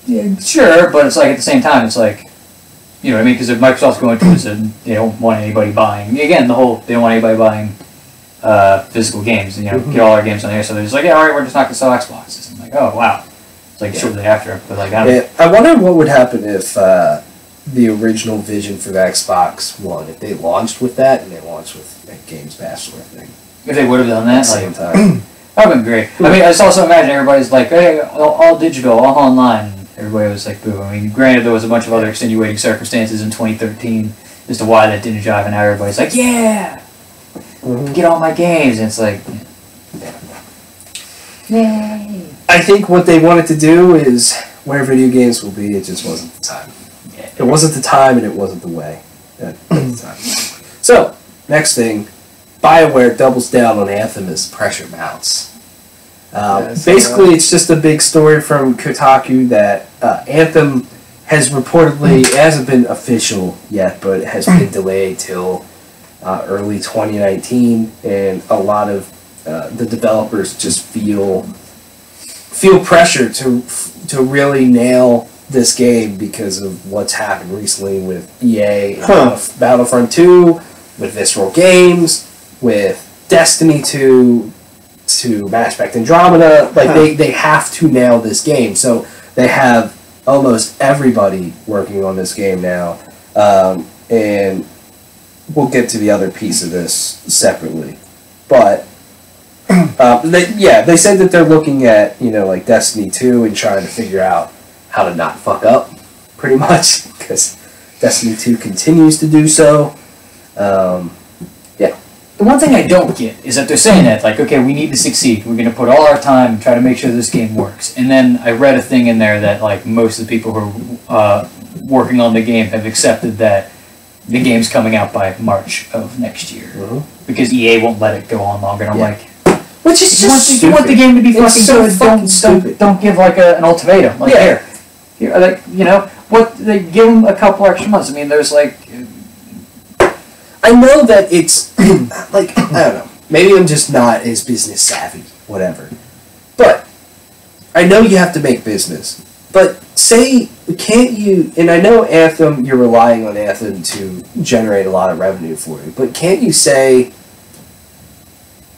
yeah, sure, but it's like at the same time, it's like, you know what I mean? Because if Microsoft's going towards it, they don't want anybody buying. Again, they don't want anybody buying physical games. You know, get all our games on there. So they're just like, yeah, all right, we're just not going to sell Xboxes. I'm like, oh wow. It's like shortly after, but like I don't. Yeah, I wonder what would happen if the original vision for the Xbox One, if they launched with that and they launched with like, Games Pass sort of thing If they would have done at that, the like, same time. that would have been great. I mean, I just also imagine everybody's like, hey, all digital, all online. And everybody was like, boo. I mean, granted, there was a bunch of other extenuating circumstances in 2013 as to why that didn't jive, and now everybody's like, yeah, get all my games. And it's like, yay. I think what they wanted to do is where video games will be, it just wasn't the time. Yeah. It wasn't the time and it wasn't the way at the time. So, next thing, Bioware doubles down on Anthem as pressure mounts. Basically, it's just a big story from Kotaku that Anthem has reportedly, it hasn't been official yet, but it has been delayed till early 2019, and a lot of the developers just feel pressure to really nail this game because of what's happened recently with EA, and Battlefront 2, with Visceral Games, with Destiny 2, to Mass Effect Andromeda. Like they have to nail this game, so they have almost everybody working on this game now, and we'll get to the other piece of this separately, but. They said that they're looking at, you know, like Destiny 2 and trying to figure out how to not fuck up, pretty much, because Destiny 2 continues to do so. The one thing I don't get is that they're saying that, like, okay, we need to succeed. We're going to put all our time and try to make sure this game works. And then I read a thing in there that, like, most of the people who are working on the game have accepted that the game's coming out by March of next year because EA won't let it go on longer. And I'm like, which is if you want the game to be fucking good, don't give like an ultimatum. Like here, like they give them a couple extra months. I mean, there's like, I know that it's like I don't know. Maybe I'm just not as business savvy, whatever. But I know you have to make business. But can't you, and I know Anthem, you're relying on Anthem to generate a lot of revenue for you, but can't you say,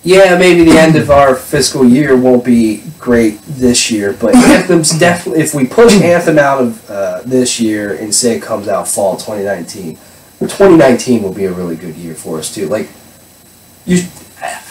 yeah, maybe the end of our fiscal year won't be great this year, but Anthem's definitely, if we push Anthem out of this year and say it comes out fall 2019, 2019 will be a really good year for us too. Like,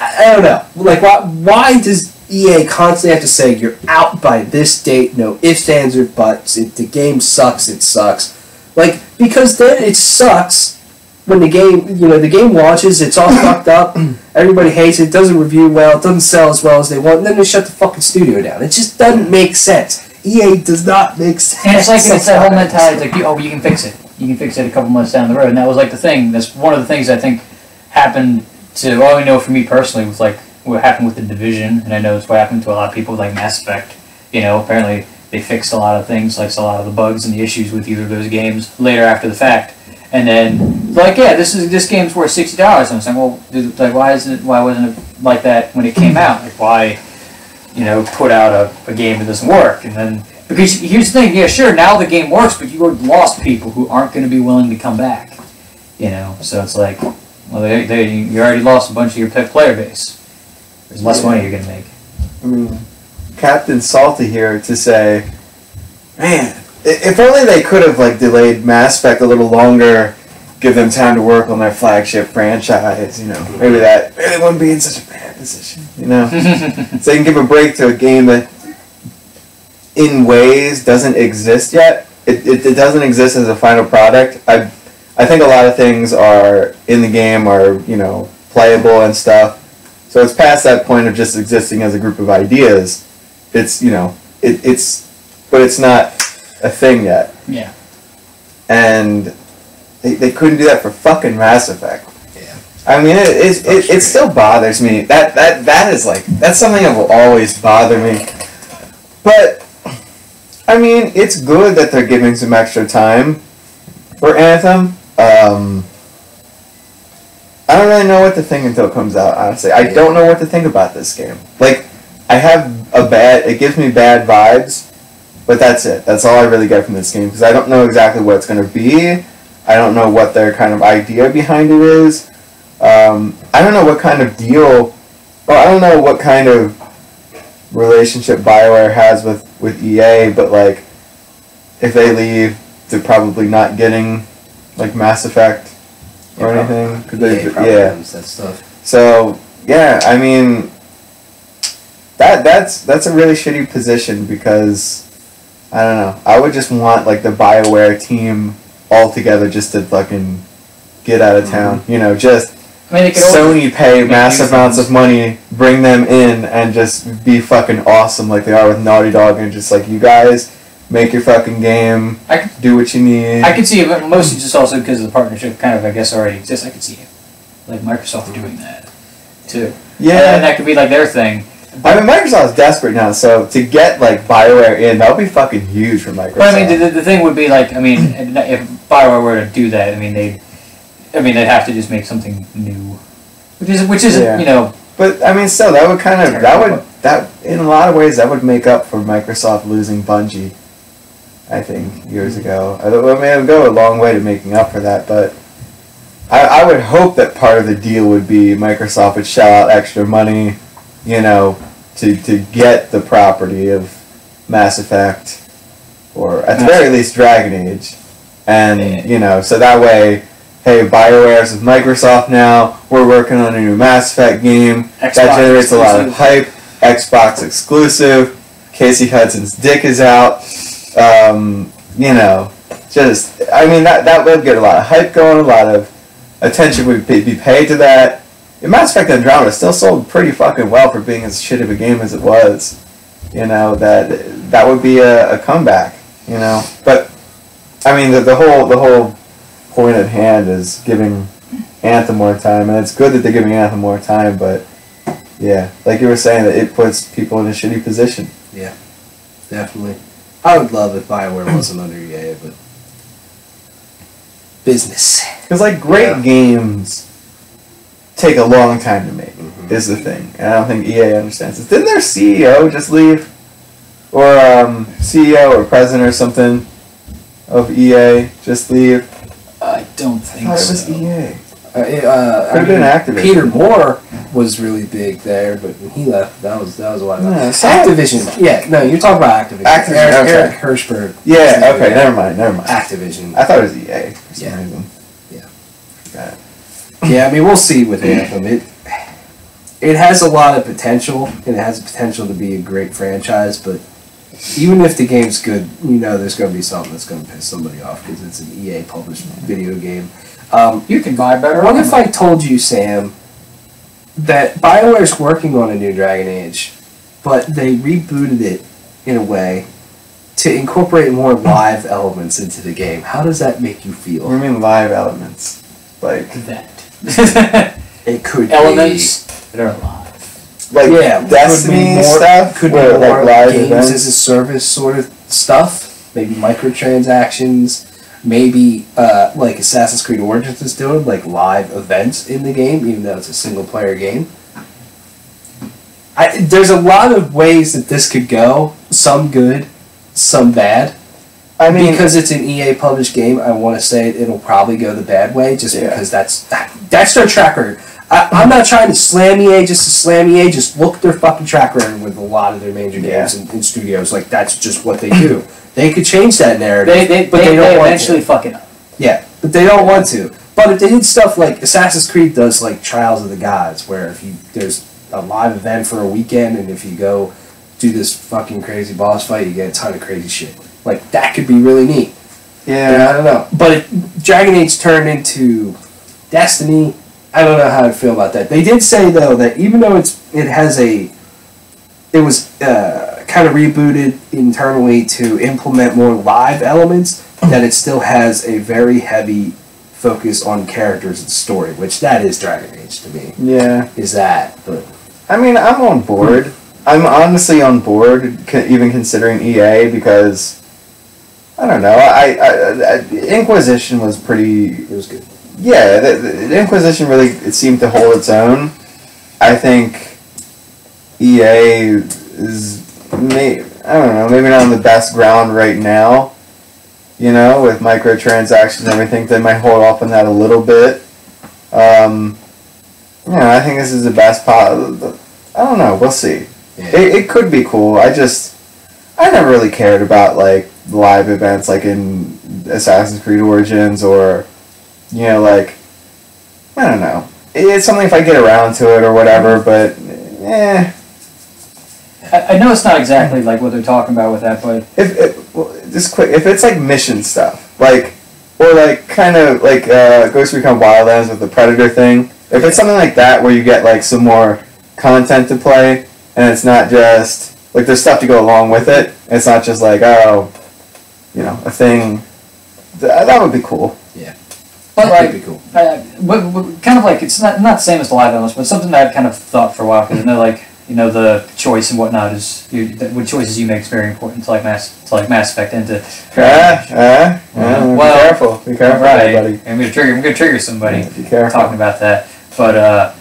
I don't know. Like, why does EA constantly have to say you're out by this date, no ifs, ands, or buts. If the game sucks, it sucks. Like, because then it sucks when the game launches, it's all fucked up, everybody hates it, doesn't review well, it doesn't sell as well as they want, and then they shut the fucking studio down. It just doesn't make sense. EA does not make sense. And it's that whole mentality, it's like, you can fix it. You can fix it a couple months down the road. And that was like the thing. That's one of the things I think happened to, well, I know for me personally, was like, what happened with The Division, and I know it's what happened to a lot of people with like Mass Effect. Apparently they fixed a lot of things, like a lot of the bugs and the issues with either of those games later after the fact. And then like, yeah, this game's worth $60. And I'm saying, well, dude, like, why wasn't it like that when it came out? Like, why, put out a game that doesn't work? And then because here's the thing, yeah, sure, now the game works, but you lost people who aren't going to be willing to come back. So it's like, well, you already lost a bunch of your player base. There's less money you're going to make. I mean, Captain Salty here to say, man, if only they could have like delayed Mass Effect a little longer, give them time to work on their flagship franchise, maybe they wouldn't be in such a bad position, So they can give a break to a game that in ways doesn't exist yet. It doesn't exist as a final product. I think a lot of things are in the game are, playable and stuff. So it's past that point of just existing as a group of ideas. It's, but it's not a thing yet. Yeah. And they couldn't do that for fucking Mass Effect. Yeah. I mean, it still bothers me. That is like, that's something that will always bother me. But, I mean, it's good that they're giving some extra time for Anthem. I don't really know what to think until it comes out, honestly. I don't know what to think about this game. Like, it gives me bad vibes, but that's it. That's all I really get from this game, because I don't know exactly what it's going to be. I don't know what their kind of idea behind it is. I don't know what kind of deal, I don't know what kind of relationship Bioware has with EA, but, like, if they leave, they're probably not getting, like, Mass Effect or anything. That stuff. So yeah, I mean, that's a really shitty position, because I don't know. I would just want like the BioWare team all together just to fucking get out of town. Just Sony pay massive amounts of money, bring them in, and just be fucking awesome like they are with Naughty Dog, and just like, you guys make your fucking game, do what you need. I could see it, but mostly just also because of the partnership kind of, I guess, already exists. I could see it. Like Microsoft doing that, too. Yeah. And that could be like their thing. I mean, Microsoft's desperate now, so to get, like, BioWare in, that would be fucking huge for Microsoft. But, I mean, the thing would be, like, I mean, if BioWare were to do that, they'd have to just make something new. Which isn't. But, I mean, still, that would kind of, in a lot of ways, that would make up for Microsoft losing Bungie, I think, years ago. I mean, it would go a long way to making up for that, but I would hope that part of the deal would be Microsoft would shell out extra money, to get the property of Mass Effect, or at the very least Dragon Age. And, so that way, hey, BioWare's with Microsoft now, we're working on a new Mass Effect game, Xbox that generates exclusive. A lot of hype, Xbox exclusive, Casey Hudson's dick is out, that would get a lot of hype going, a lot of attention would be paid to that. Mass Effect Andromeda still sold pretty fucking well for being as shit of a game as it was. That would be a comeback, But I mean, the whole point at hand is giving Anthem more time, and it's good that they're giving Anthem more time, but yeah, like you were saying, that it puts people in a shitty position. Yeah, definitely. I would love if Bioware wasn't under EA, but business. Because like great games take a long time to make, is the thing, and I don't think EA understands this. Didn't their CEO just leave, or CEO or president or something of EA just leave? I don't think I thought so. it was EA. Could have been Activision. Peter Moore was really big there, but when he left, that was a while ago. Yeah, Activision. Yeah, no, you're talking about Activision. Activision, okay. Eric Hirschberg. Yeah, okay, never mind. Activision. I thought it was EA for some Yeah. reason. Yeah. Forgot. Yeah, I mean, we'll see with Anthem. It has a lot of potential, and it has the potential to be a great franchise, but even if the game's good, there's going to be something that's going to piss somebody off because it's an EA published video game. You can buy better. What if I told you, Sam, that BioWare's working on a new Dragon Age, but they rebooted it in a way to incorporate more live elements into the game? How does that make you What do you feel? mean live elements? Like that? It could Elements that are alive. like yeah, Destiny could be more, stuff? could be where, more like live games events? as a service sort of stuff. Maybe microtransactions. Maybe like Assassin's Creed Origins is doing, like live events in the game, even though it's a single player game. There's a lot of ways that this could go. Some good, some bad. I mean, Because it's an EA published game, I want to say it'll probably go the bad way, just Yeah. because that's their track record. I'm not trying to slam EA just to slam EA. Just look at their fucking track record with a lot of their major games in studios. Like that's just what they do. They could change that narrative, They don't want eventually to. fuck it up. Yeah, but they don't want to. But if they did stuff like Assassin's Creed does, like Trials of the Gods, where there's a live event for a weekend, and if you go do this fucking crazy boss fight, you get a ton of crazy shit. Like that could be really neat. yeah. I don't know. But Dragon Age turned into Destiny. I don't know how to feel about that. They did say though that even though it was kind of rebooted internally to implement more live elements, that it still has a very heavy focus on characters and story, which that is Dragon Age to me. Yeah. Is that? But I mean, I'm on board. I'm honestly on board, even considering EA, because I don't know. I Inquisition was pretty. it was good. Yeah, the Inquisition really it seemed to hold its own. I think EA is I don't know, maybe not on the best ground right now. With microtransactions and everything, they might hold off on that a little bit. I think this is the best part. I don't know. We'll see. Yeah. It could be cool. I never really cared about like live events like in Assassin's Creed Origins or like I don't know. It's something if I get around to it or whatever, but I know it's not exactly like what they're talking about with that, but if it's like mission stuff, like or like kind of like Ghost Recon Wildlands with the Predator thing. If it's something like that where you get like some more content to play and it's not just like there's stuff to go along with it. It's not just like a thing. That would be cool. Yeah. But That'd like, be cool. kind of like it's not the same as the live elements, but something that I've kind of thought for a while because I know like the choice and whatnot is what choices you make is very important to like Mass Effect and to. Well, be careful, right. everybody. I'm gonna trigger somebody. Yeah, be careful. Talking about that, but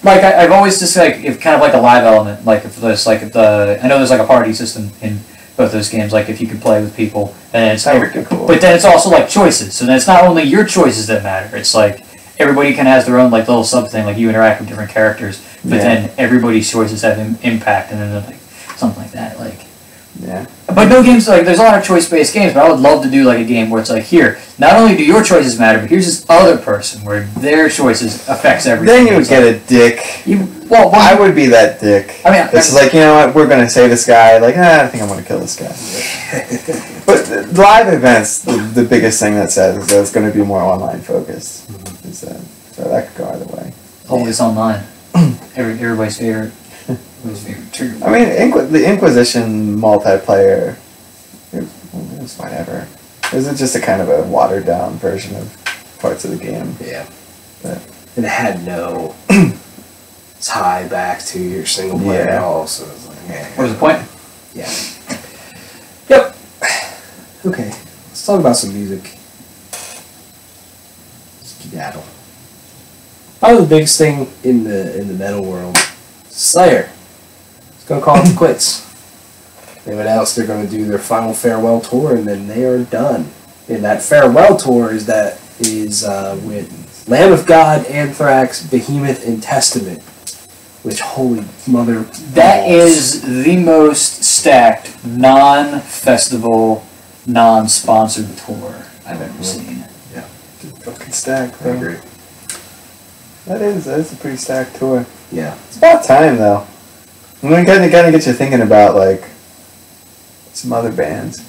like I've always just like if kind of like a live element, like if there's like I know there's like a party system in both those games, like if you can play with people, and it's That would be cool. But then it's also like choices, so then it's not only your choices that matter. It's like everybody kind of has their own like little sub thing, like you interact with different characters, but then everybody's choices have impact, and then like something like that, like. Yeah. But no games like there's a lot of choice-based games, but I would love to do like a game where it's like here, not only do your choices matter, but here's this other person where their choices affects everything. Then you would get a dick. Well, I would be that dick. I mean, it's like, you know what, we're going to save this guy. Like, I think I'm going to kill this guy. But live events, the biggest thing that says is that it's going to be more online focused. So that could go either way. always online. Everybody's favorite. Everybody's favorite trigger. I mean, the Inquisition multiplayer, it was whatever. This is just a kind of a watered down version of parts of the game. Yeah. But, and it had no tie back to your single player at all, so it was like, What was the point? Yeah. Yep. Okay, let's talk about some music. Skedaddle. Probably the biggest thing in the metal world, Slayer. It's gonna call it quits. They announced they're gonna do their final farewell tour, and then they are done. And that farewell tour is with Lamb of God, Anthrax, Behemoth, and Testament. Which, holy mother... That is the most stacked, non-festival, non-sponsored tour I've ever seen. Yeah. Fucking stacked, I agree. That is a pretty stacked tour. Yeah. It's about time, though. I'm going to kind of get you thinking about, like, some other bands.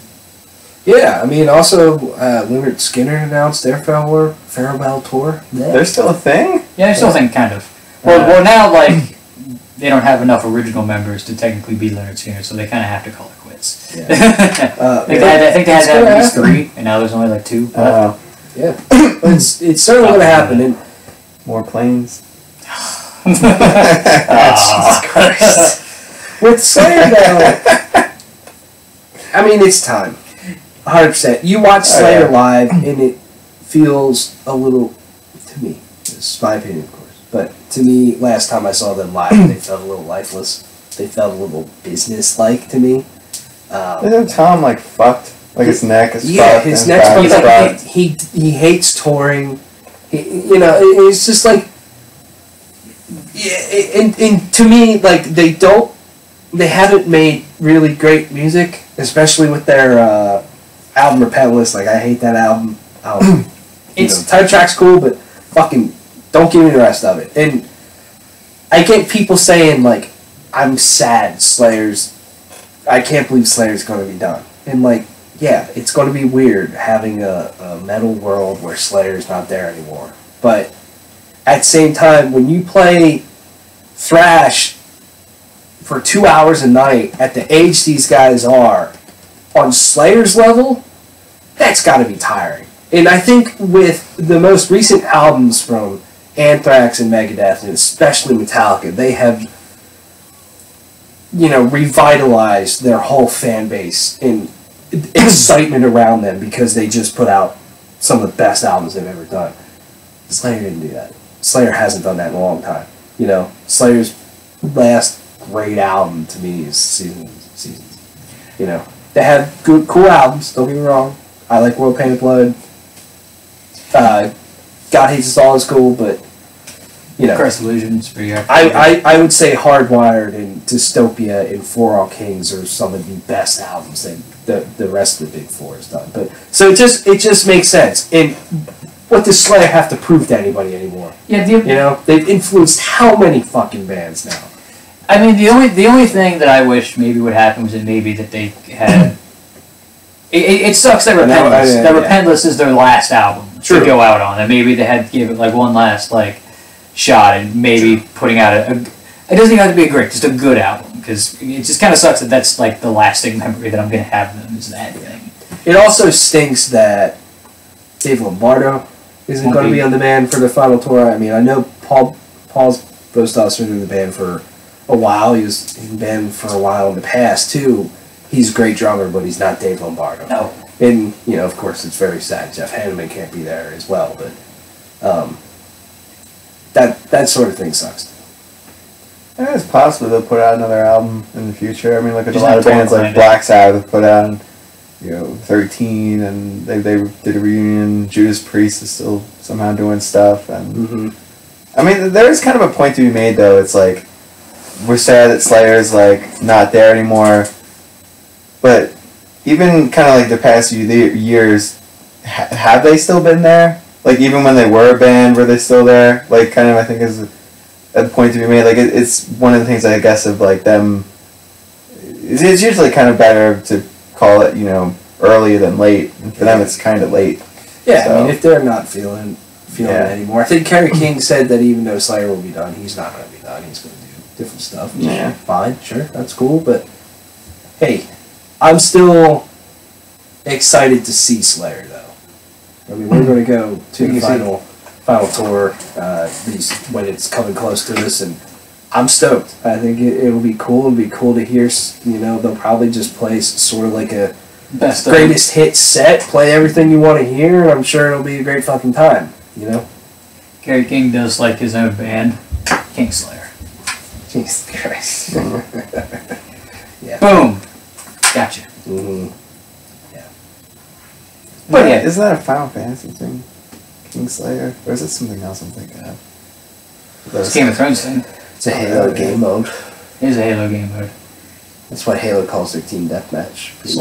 Yeah, I mean, also, Lynyrd Skinner announced their farewell tour. Yeah. They're still a thing? Yeah, I still think kind of. Well, now, like, they don't have enough original members to technically be Lynyrd Skinner, so they kind of have to call it quits. Yeah. I think they had to have at least 3, and now there's only like 2. Yeah. It's certainly going to happen. And more planes. Jesus Christ. With Slayer, though, I mean, it's time. 100%. You watch Slayer live, and it feels a little, to me, this is my opinion, of course, but to me, last time I saw them live, they felt a little lifeless. They felt a little business-like to me. Isn't Tom, like, fucked? Like, his neck is fucked. Yeah, his neck's fucked. He hates touring. It's just like... Yeah, and to me, like, they haven't made really great music, especially with their album Repellus. Like, I hate that album. Title track's cool, but fucking don't give me the rest of it. And I get people saying, like, I'm sad I can't believe Slayer's going to be done. And, like, yeah, it's going to be weird having a metal world where Slayer's not there anymore. But at the same time, when you play thrash for 2 hours a night at the age these guys are, on Slayer's level, that's got to be tiring. And I think with the most recent albums from Anthrax and Megadeth, and especially Metallica, they have, revitalized their whole fan base and excitement around them because they just put out some of the best albums they've ever done. Slayer didn't do that. Slayer hasn't done that in a long time. Slayer's last great album to me is Seasons. They have good, cool albums, don't get me wrong. I like World Painted Blood. God Hates Us All is cool, but Curse Illusions for you. I would say Hardwired and Dystopia and For All Kings are some of the best albums that the rest of the Big Four has done. But so it just makes sense. And what does Slayer have to prove to anybody anymore? Yeah, they've influenced how many fucking bands now? I mean, the only thing that I wish maybe would happen was that maybe that they had. It sucks that Repentless. Repentless is their last album to go out on, and maybe they had to give it like one last shot, and maybe putting out it doesn't even have to be just a good album, because it just kind of sucks that that's like the lasting memory that I'm gonna have of them is that thing. It also stinks that Dave Lombardo isn't going to be on the band for the final tour. I mean, I know Paul's supposed to have been in the band for a while. He's in the band for a while in the past too. He's a great drummer, but he's not Dave Lombardo. No. And, of course, it's very sad. Jeff Hanneman can't be there as well, but that sort of thing sucks. Yeah, it's possible they'll put out another album in the future. I mean, look at a Just lot of not bands like Torment. Black Sabbath put out, 13, and they did a reunion. Judas Priest is still somehow doing stuff, and I mean, there's kind of a point to be made though. It's like we're sad that Slayer's not there anymore, but even kind of the past few years, have they still been there? Even when they were a band, were they still there? Kind of, I think is a point to be made. It's one of the things I guess of them. It's usually kind of better to call it earlier than late. And for them, it's kind of late. Yeah, so. I mean, if they're not feeling it anymore, I think Kerry King said that even though Slayer will be done, he's not going to be done. He's going to do different stuff. Yeah, fine, sure, that's cool. But hey, I'm still excited to see Slayer though. I mean, we're going to go to the final tour when it's coming close to this, and I'm stoked. I think it'll be cool. It'll be cool to hear. They'll probably just play sort of like a greatest hit set. Play everything you want to hear, and I'm sure it'll be a great fucking time. Gary King does like his own band, King Slayer. Jesus Christ. Yeah. Boom. Gotcha. Mm-hmm. But yeah, isn't that a Final Fantasy thing? Kingslayer? Or is it something else I'm thinking of? It's Game of Thrones thing. It's a Halo game mode. It is a Halo game mode. That's what Halo calls their team deathmatch. Maybe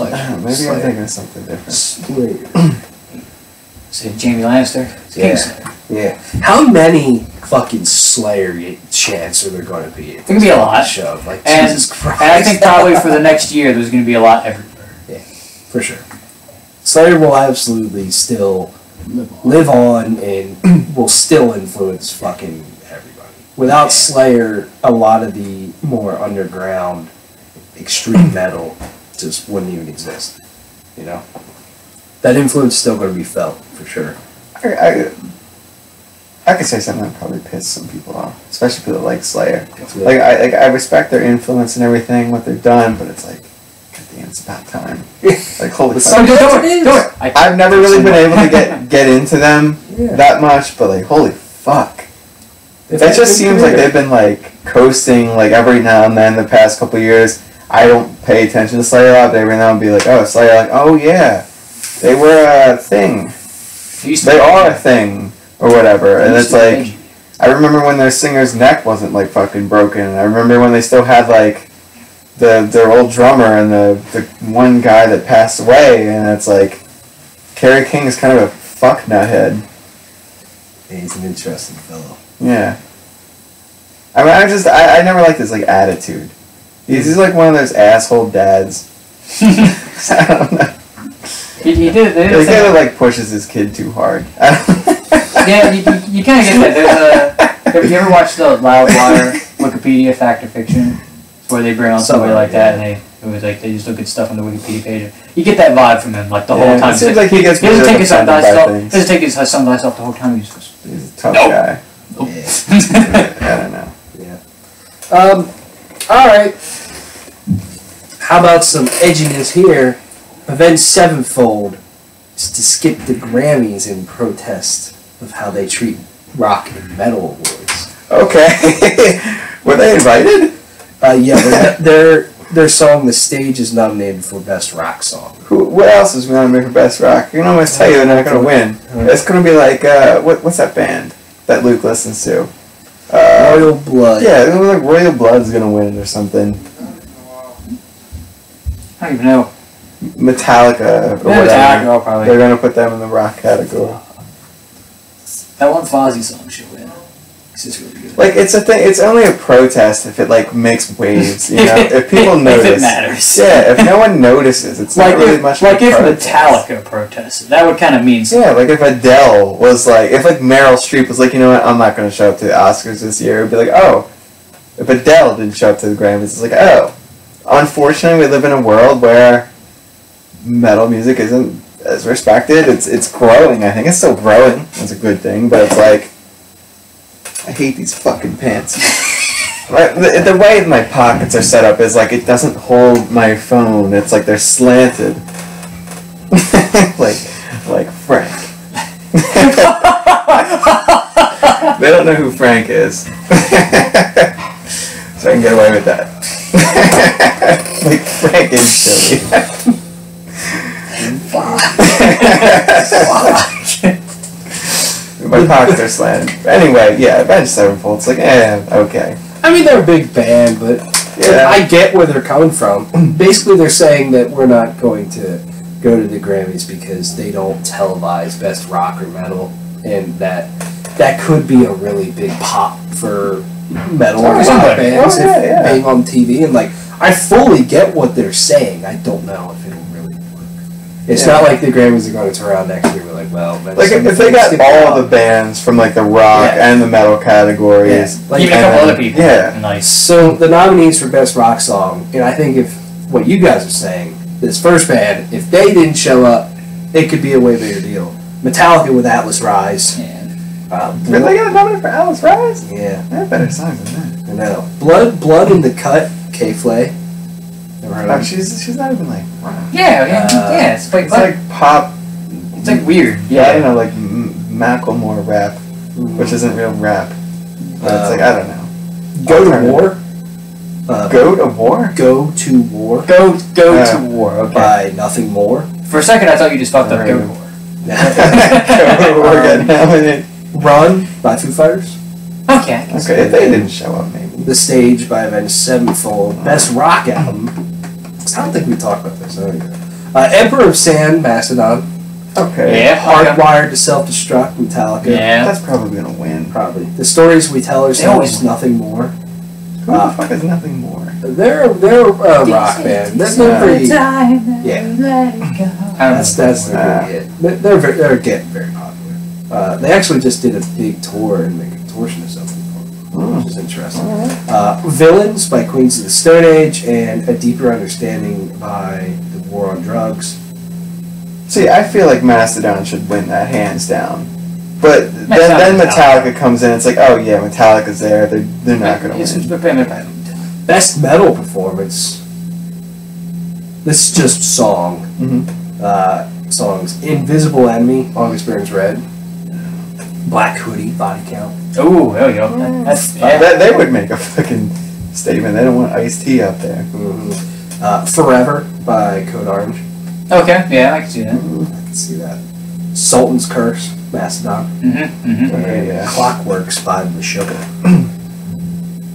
I'm thinking of something different. Say Jamie Lannister. Kingslayer. Yeah. How many fucking Slayer chants are there going to be? There's going to be a lot. Show. Like, and, Jesus Christ. And I think probably for the next year, there's going to be a lot everywhere. Yeah, for sure. Slayer will absolutely still live on and will still influence fucking everybody. Without Slayer, a lot of the more underground extreme metal just wouldn't even exist. That influence is still going to be felt, for sure. I could say something that probably piss some people off, especially people that like Slayer. I respect their influence and everything, what they've done, but it's like, goddamn, it's about time. Like, holy fuck. Do it. I've never really been able to get into them that much, but like, holy fuck. It just seems like they've been like coasting like every now and then the past couple years. I don't pay attention to Slayer a lot, but every now and then be like, oh, Slayer, like, oh yeah, they were a thing. They are a thing. Or whatever, and it's like, I remember when their singer's neck wasn't like fucking broken. I remember when they still had like their old drummer and the one guy that passed away, and it's like, Kerry King is kind of a fuck nuthead. Yeah, he's an interesting fellow. Yeah. I mean, I never liked his like attitude. He's like one of those asshole dads. I don't know. He did. He kind of like pushes his kid too hard. Yeah, you kind of get that. Have you ever watched the Loudwire Wikipedia Fact or Fiction? It's where they bring on somebody like that, and they just look at stuff on the Wikipedia page. You get that vibe from him, like the whole time. It seems like he gets doesn't take his sunglasses off the whole time. He's a tough guy. Nope. I don't know. Yeah. All right. How about some edginess here? Avenged Sevenfold is to skip the Grammys in protest of how they treat rock and metal awards. Okay. Were they invited? Yeah, their song "The Stage" is nominated for Best Rock Song. What else is nominated for Best Rock? You know, I'm going to tell you they're not going to win. It's going to be like, what's that band that Luke listens to? Royal Blood. Yeah, it's like Royal Blood's going to win or something. I don't even know. Metallica or whatever. Metallica, probably. They're going to put them in the rock category. That one Fozzy song should win. It's just really good. Like, it's a thing. It's only a protest if it like makes waves. You know, if people notice. If it matters. Yeah, if no one notices, it's not really much. Like if protest. Metallica protested, that would kind of mean something. Yeah, like if Adele was like, if like Meryl Streep was like, you know what, I'm not going to show up to the Oscars this year. It'd be like, oh, if Adele didn't show up to the Grammys, it's like, oh, unfortunately, we live in a world where metal music isn't as respected. It's growing. I think it's still growing. It's a good thing, but it's like, I hate these fucking pants. The way my pockets are set up is like it doesn't hold my phone. It's like they're slanted. like Frank. They don't know who Frank is. So I can get away with that. Like Frank is silly. My pockets are slanted. Anyway, yeah, Avenged Sevenfold. It's like, okay. I mean, they're a big band, but Yeah. I get where they're coming from. Basically, they're saying that we're not going to go to the Grammys because they don't televise Best Rock or Metal, and that could be a really big pop for metal or rock bands being on TV. And like, I fully get what they're saying. I don't know if it'll really work. It's not like the Grammys are going to turn around next year. We're like, well, like if they got all the bands from like the rock and the metal categories, like even a couple other people, yeah. Nice. So the nominees for Best Rock Song, and I think if what you guys are saying this first band, if they didn't show up, it could be a way bigger deal. Metallica with Atlas Rise. Really got nominated for Atlas Rise? Yeah. They have better songs than that. I know. Blood in the Cut, K-Flay. Never heard of her. She's not even like rock. Yeah, it's like, It's like pop. it's like weird. Yeah, I don't know, like Macklemore rap, which isn't real rap. But it's like, I don't know. Go to War. Go to War? Go to War. Go to war. Okay. By Nothing More. For a second, I thought you just fucked up Go to War. Go to War got nominated. Run by Foo Fighters. Okay. Okay, if they didn't show up, maybe. The Stage by Avenged Sevenfold. Best Rock Album. I don't think we talked about this. Emperor of Sand, Mastodon. Okay. Yeah. Hardwired to Self-Destruct, Metallica. Yeah. That's probably gonna win. Probably. The Stories We Tell Ourselves, Nothing More. Who the fuck is Nothing More? They're a rock band. They're pretty. Yeah. That's they're getting very popular. They actually just did a big tour and make a contortionist of them, which is interesting. Villains by Queens of the Stone Age and A Deeper Understanding by The War on Drugs. See, I feel like Mastodon should win that hands down. But then Metallica comes in. It's like, oh yeah, Metallica's there. They're not gonna win. Best metal performance. This is just song. Songs. Invisible Enemy, August Burns Red. Black Hoodie, Body Count. Oh, there we go. They would make a fucking statement. They don't want Ice-T up there. Forever by Code Orange. Okay, yeah, I can see that. I can see that. Sultan's Curse, Mastodon. Okay, yeah. Clockworks by the Sugar,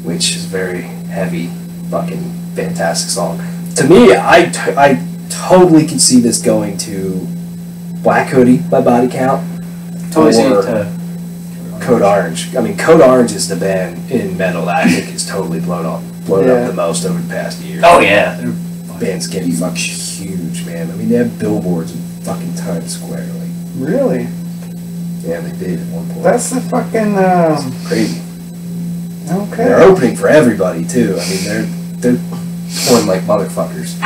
which is very heavy, fucking fantastic song. To me, I totally can see this going to Black Hoodie by Body Count. Totally see it or to Code Orange. I mean, Code Orange is the band in metal that I think is totally blown up the most over the past year. Oh yeah, Band's getting fucking huge, man. I mean, they have billboards in fucking Times Square. Like, really? Yeah, they did at one point. That's the fucking crazy. Okay. They're opening for everybody too. I mean, they're touring like motherfuckers.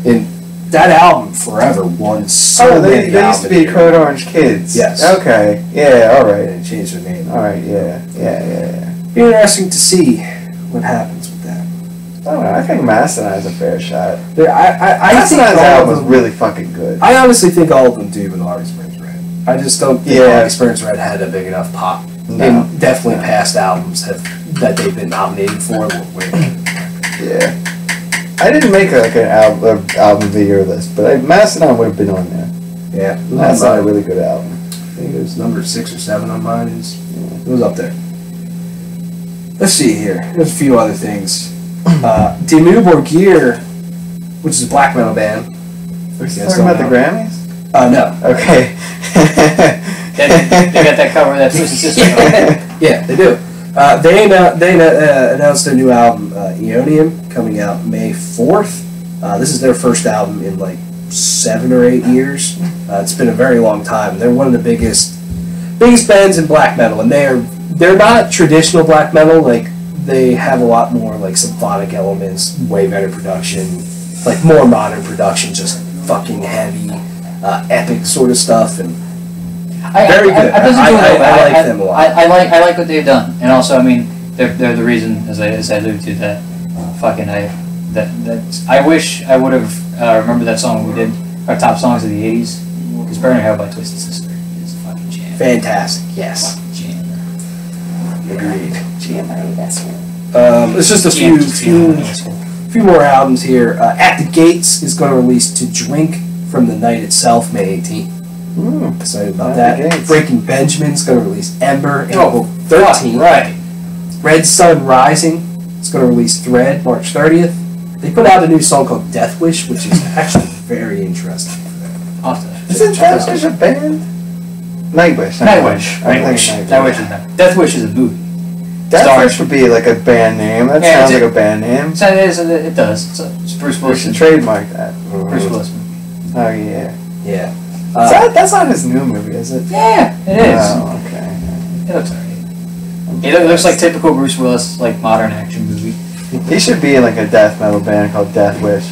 And that album, Forever, won so many they used to be Code Orange Kids. Yes. Okay. Yeah. All right. And changed their name. All right. Yeah. Be interesting to see what happens with that. I don't know. I think Mastodon has a fair shot. I think Mastodon's all album of was them, really fucking good. I honestly think all of them do with August Burns Red. I just don't think August Burns Red had a big enough pop. No. And definitely past albums that they've been nominated for will win. Yeah. I didn't make an album of the year list, but Mastodon would have been on there. Yeah. That's not a really good album. I think it was number 6 or 7 on mine. It was up there. Let's see here. There's a few other things. Dimmu Borgir, which is a black metal band. Are you talking about the Grammys? No. Okay. They got that cover of that Twisted Sister. Yeah, they do. They announced their new album, Eonium, coming out May 4th. This is their first album in like 7 or 8 years. It's been a very long time. They're one of the biggest bands in black metal, and they're not traditional black metal. Like, they have a lot more like symphonic elements, way better production, like more modern production, just fucking heavy, epic sort of stuff, and very good. I like them a lot. I like what they've done, and also, I mean, they're the reason, as I alluded to, that fucking I wish I would have remembered that song we did, our top songs of the '80s, because "Burning Hell" by Twisted Sister is a fucking jam. Fantastic, yes. Fucking jam. Agreed. that's It's just a few more albums here. At the Gates is going to release "To Drink from the Night Itself" May 18th. Excited about that. Breaking Benjamin's going to release "Ember" April 13th. Right. Red Sun Rising is going to release "Thread" March 30th. They put out a new song called "Death Wish," which is actually very interesting. Awesome. Isn't Death Wish a band? Nightwish. Death Wish is a movie. Death Wish would be like a band name. That sounds like a band name. It does. It's Bruce Willis. We should trademark that. Bruce Willis. Oh yeah. Yeah. That's not his new movie, is it? Yeah, it is. Oh, okay. It looks alright. It looks like typical Bruce Willis, like modern action movie. He should be in like a death metal band called Death Wish.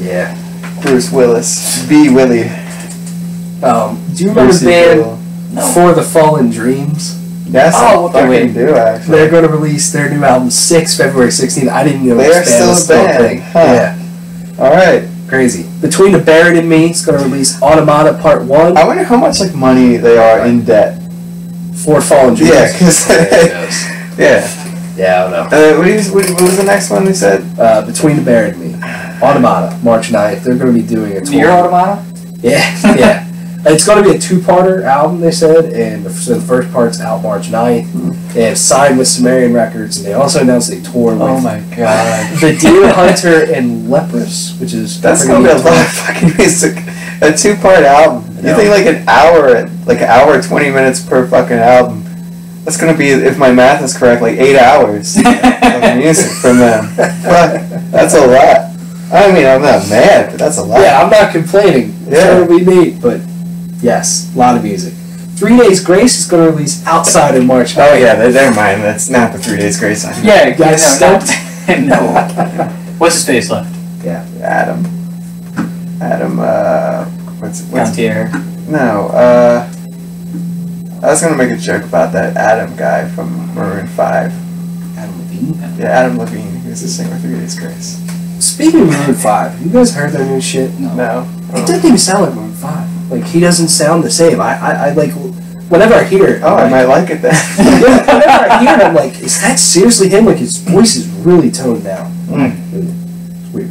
Yeah. Bruce Willis. B. Willie. Do you remember the band No. For the Fallen Dreams? Yes, Oh, I okay, fucking do actually. They're going to release their new album February 16th. I didn't know They this are band still was a still a band, thing. huh. Yeah, Alright. crazy. Between the Buried and Me, it's going to release Automata Part 1. I wonder how much like money they are in debt. For Fallen Dreams. Yeah, because yeah. Yeah, I don't know. What was the next one they said? Between the Buried and Me. Automata, March 9th. They're going to be doing a tour. Your Automata? Yeah, yeah. It's going to be a 2-parter album, they said, and so the first part's out March 9th. They have signed with Sumerian Records, and they also announced a tour with Oh my god. The Demon Hunter and Leprous, which is That's gonna be a lot of fucking music. A 2-part album. You think like an hour, 20 minutes per fucking album. That's gonna be, if my math is correct, like 8 hours of music from them. Fuck, that's a lot. I mean, I'm not mad, but that's a lot. Yeah, I'm not complaining. It's Yeah. going to be neat, but yes, a lot of music. 3 Days Grace is going to release outside of March 9th. Oh yeah, never mind. That's not the 3 Days Grace song. Yeah, Guys, no. What's his face left? Yeah. Adam. What's Gantier. No, I was gonna make a joke about that Adam guy from Maroon 5. Adam Levine. Yeah, Adam Levine. He was the singer of 3 Days Grace. Speaking of Maroon 5, you guys heard their new shit? No. It doesn't even sound like Maroon 5. Like, he doesn't sound the same. I like, whenever I hear it, Oh, I I'm might like it then. whenever I hear it, I'm like, is that seriously him? Like, his voice is really toned down. It's weird.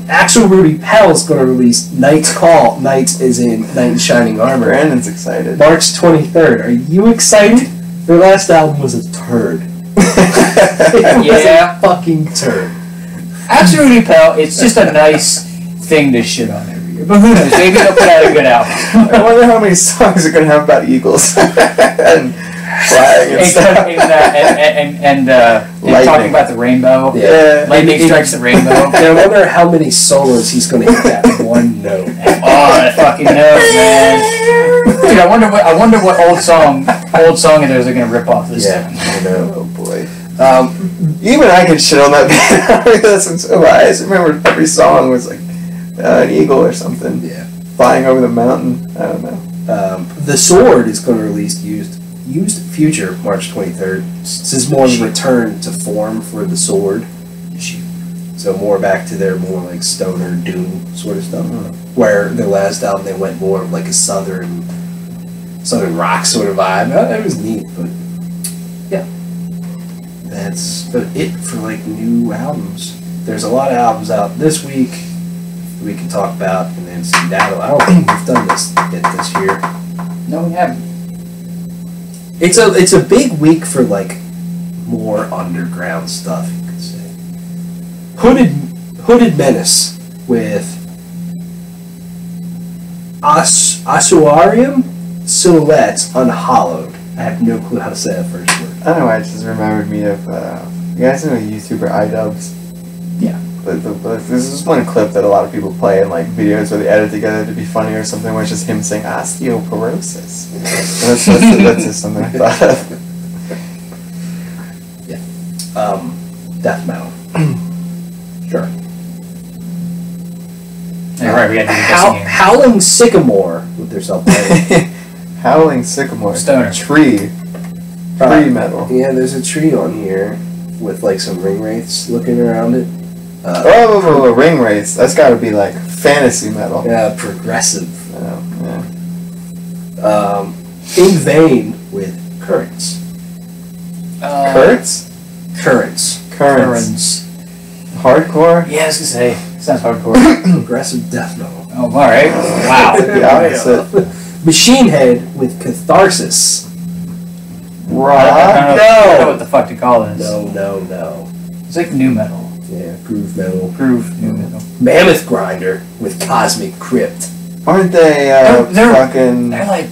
Axel Rudy Pell's going to release Knight's Call. Knights is in Knight in Shining Armor. Brandon's excited. March 23rd. Are you excited? Their last album was a turd. It was Yeah. a fucking turd. Absolutely, pal. It's just a nice thing to shit on every year. But who knows? Maybe they'll put out a good album. I wonder how many songs are gonna have about eagles and flying and stuff. And Lightning. talking about the rainbow. Yeah. Lightning strikes the rainbow. I wonder how many solos he's going to hit that one note. Oh, that fucking note, man. Dude, I wonder what old song of theirs are gonna rip off this time. I know. Oh boy. Even I can shit on that band. I listen so I just remember every song was like an eagle or something. Yeah. Flying over the mountain. I don't know. The Sword is going to release Used Future March 23rd. This is more of a return to form for The Sword. So more back to their more like stoner doom sort of stuff. Where their last album they went more of like a southern rock sort of vibe. It was neat, but yeah. That's it for like new albums. There's a lot of albums out this week we can talk about, and then some data. I don't think we've done this yet this year. No, we haven't. It's a big week for like more underground stuff, you could say. Hooded Menace with Asuarium Silhouettes Unhollowed. I have no clue how to say that first word. I don't know why it just remembered me of you guys know YouTuber iDubbbz? Yeah. This is one clip that a lot of people play in like videos where they edit together to be funny or something, where it's just him saying osteoporosis. That's just something I thought of. Death metal. Sure. You're right, we got to do this here. Howling Sycamore with their self-titled. Howling Sycamore. Stoner. Tree metal. Yeah, there's a tree on here with like some ring wraiths looking around it. Ring race. That's got to be like fantasy metal. Yeah, progressive. Yeah. In Vain with Currents. Currents? Currents. Hardcore? Yeah, I was gonna say, sounds hardcore. Progressive death metal. Oh, alright. Wow. The opposite. Machine Head with Catharsis. I Rock? don't know what the fuck to call this. No. It's like new metal. Yeah, groove metal. New metal. Mammoth Grinder with Cosmic Crypt. Aren't they They're fucking They're like,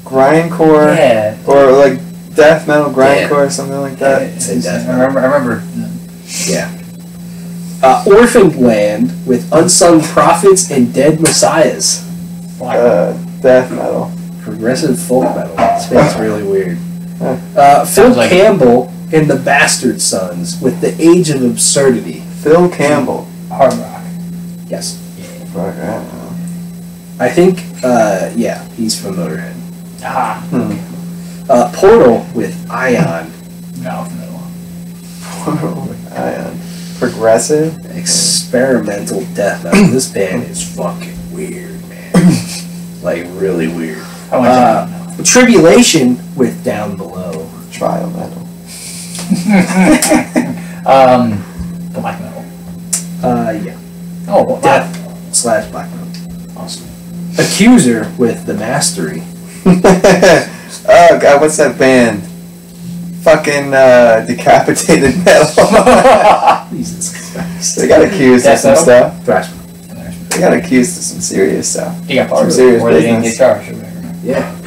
grindcore? yeah. Or like death metal grindcore or something like that? I remember. Yeah. Orphaned Land with Unsung Prophets and Dead Messiahs. Death metal. Progressive folk metal. This band's really weird. Phil Sounds like Campbell and the Bastard Sons with The Age of Absurdity. Phil Campbell. Hard rock. Yes. Fuck, I don't know. I think, yeah, he's from Motorhead. Ah. Portal with Ion. No, no. Portal with Ion. Progressive? Experimental death metal. This band is fucking weird, man. Like, really weird. I want to Tribulation with Down Below. Trial metal. Black metal. Yeah. Oh, wow. Death / black metal. Awesome. Accuser with The Mastery. Oh god, what's that band? Fucking Decapitated Metal. Jesus Christ. They got accused of some stuff. Thrash metal. They got accused of some serious stuff. They got Some part serious or they didn't business. get charged or whatever. Yeah.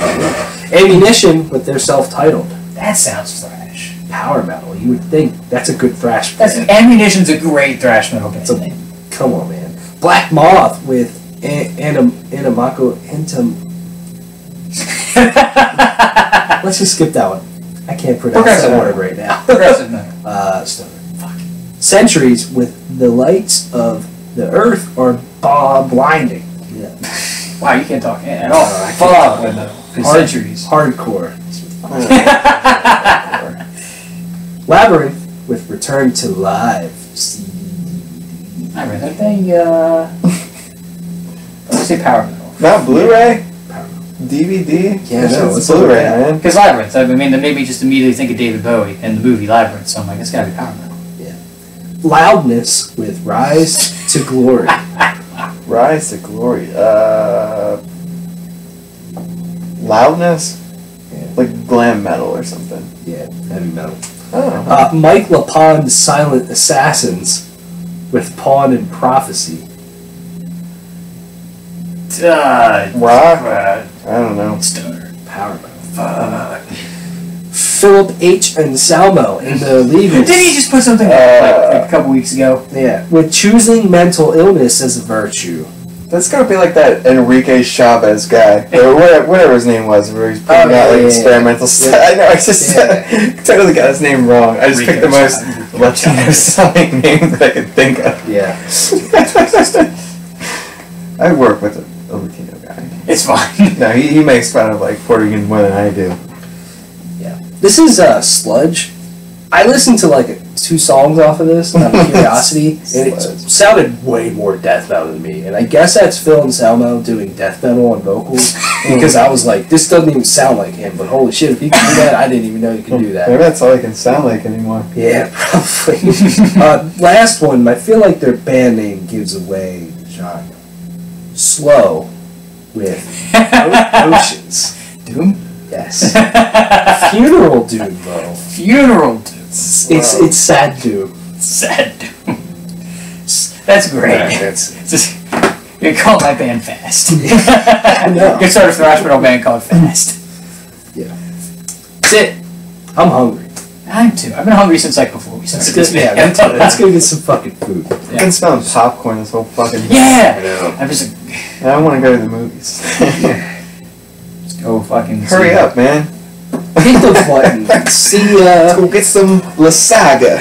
Ammunition with their self-titled. That sounds thrash. Power metal. You would think that's a good thrash That's band. Ammunition's a great thrash metal band. It's a, come on, man. Black Moth with Anamako Hintam. Let's just skip that one. I can't pronounce that word right now. Progressive metal. Stoner. Fuck. Centuries with The Lights of the Earth are blinding. Yeah. Wow, you can't talk at all. I can't Fallout talk. metal. Centuries. Hardcore. Labyrinth with Return to Live. I read that thing, let's say power metal. Not Blu-ray? Power metal. DVD? Yeah, no, it's it's Blu-ray, okay. man. Because Labyrinth, I mean, that made me just immediately think of David Bowie and the movie Labyrinth, so I'm like, it's gotta be power metal. Loudness with Rise to Glory. Rise to Glory. Loudness? Yeah. Like glam metal or something. Yeah, heavy metal. Oh. Mike LaPond's Silent Assassins with Pawn and Prophecy. Rock? I don't know. Stoner. Power metal. Fuck. Philip H. Anselmo in the Legal. Did he just put something like a couple weeks ago? Yeah, with choosing mental illness as a virtue. That's gotta be like that Enrique Chavez guy, or whatever his name was, where he's putting out like experimental stuff. I know, I just totally got his name wrong. I just picked the most Latino sounding name that I could think of. Yeah. I work with a Latino guy. It's fine. No, he makes fun of like Puerto Rican more than I do. Yeah. This is Sludge. I listened to like 2 songs off of this out of curiosity, and it sounded way more death metal than me. And I guess that's Phil Anselmo doing death metal on vocals, because I was like, this doesn't even sound like him. But holy shit, if he can do that, I didn't even know he could do that. Maybe that's all he can sound like anymore. Yeah, probably. Last one, I feel like their band name gives away the genre. Slow with Oceans. Doom? Yes. Funeral Doom, though. Funeral Doom. It's sad Doom. Sad Doom. That's great. Right, that's Just, you can call my band Fast. I know. You can start a thrash metal band called Fast. Yeah. That's it. I'm hungry. I'm too. I've been hungry since like before we started. Let's go get some fucking food. I can smell popcorn this whole fucking time. Yeah! I know. I'm just like, And I want to go to the movies. let's go fucking Hurry see. up, man. Hit the button. See ya. Let's go get some La Saga.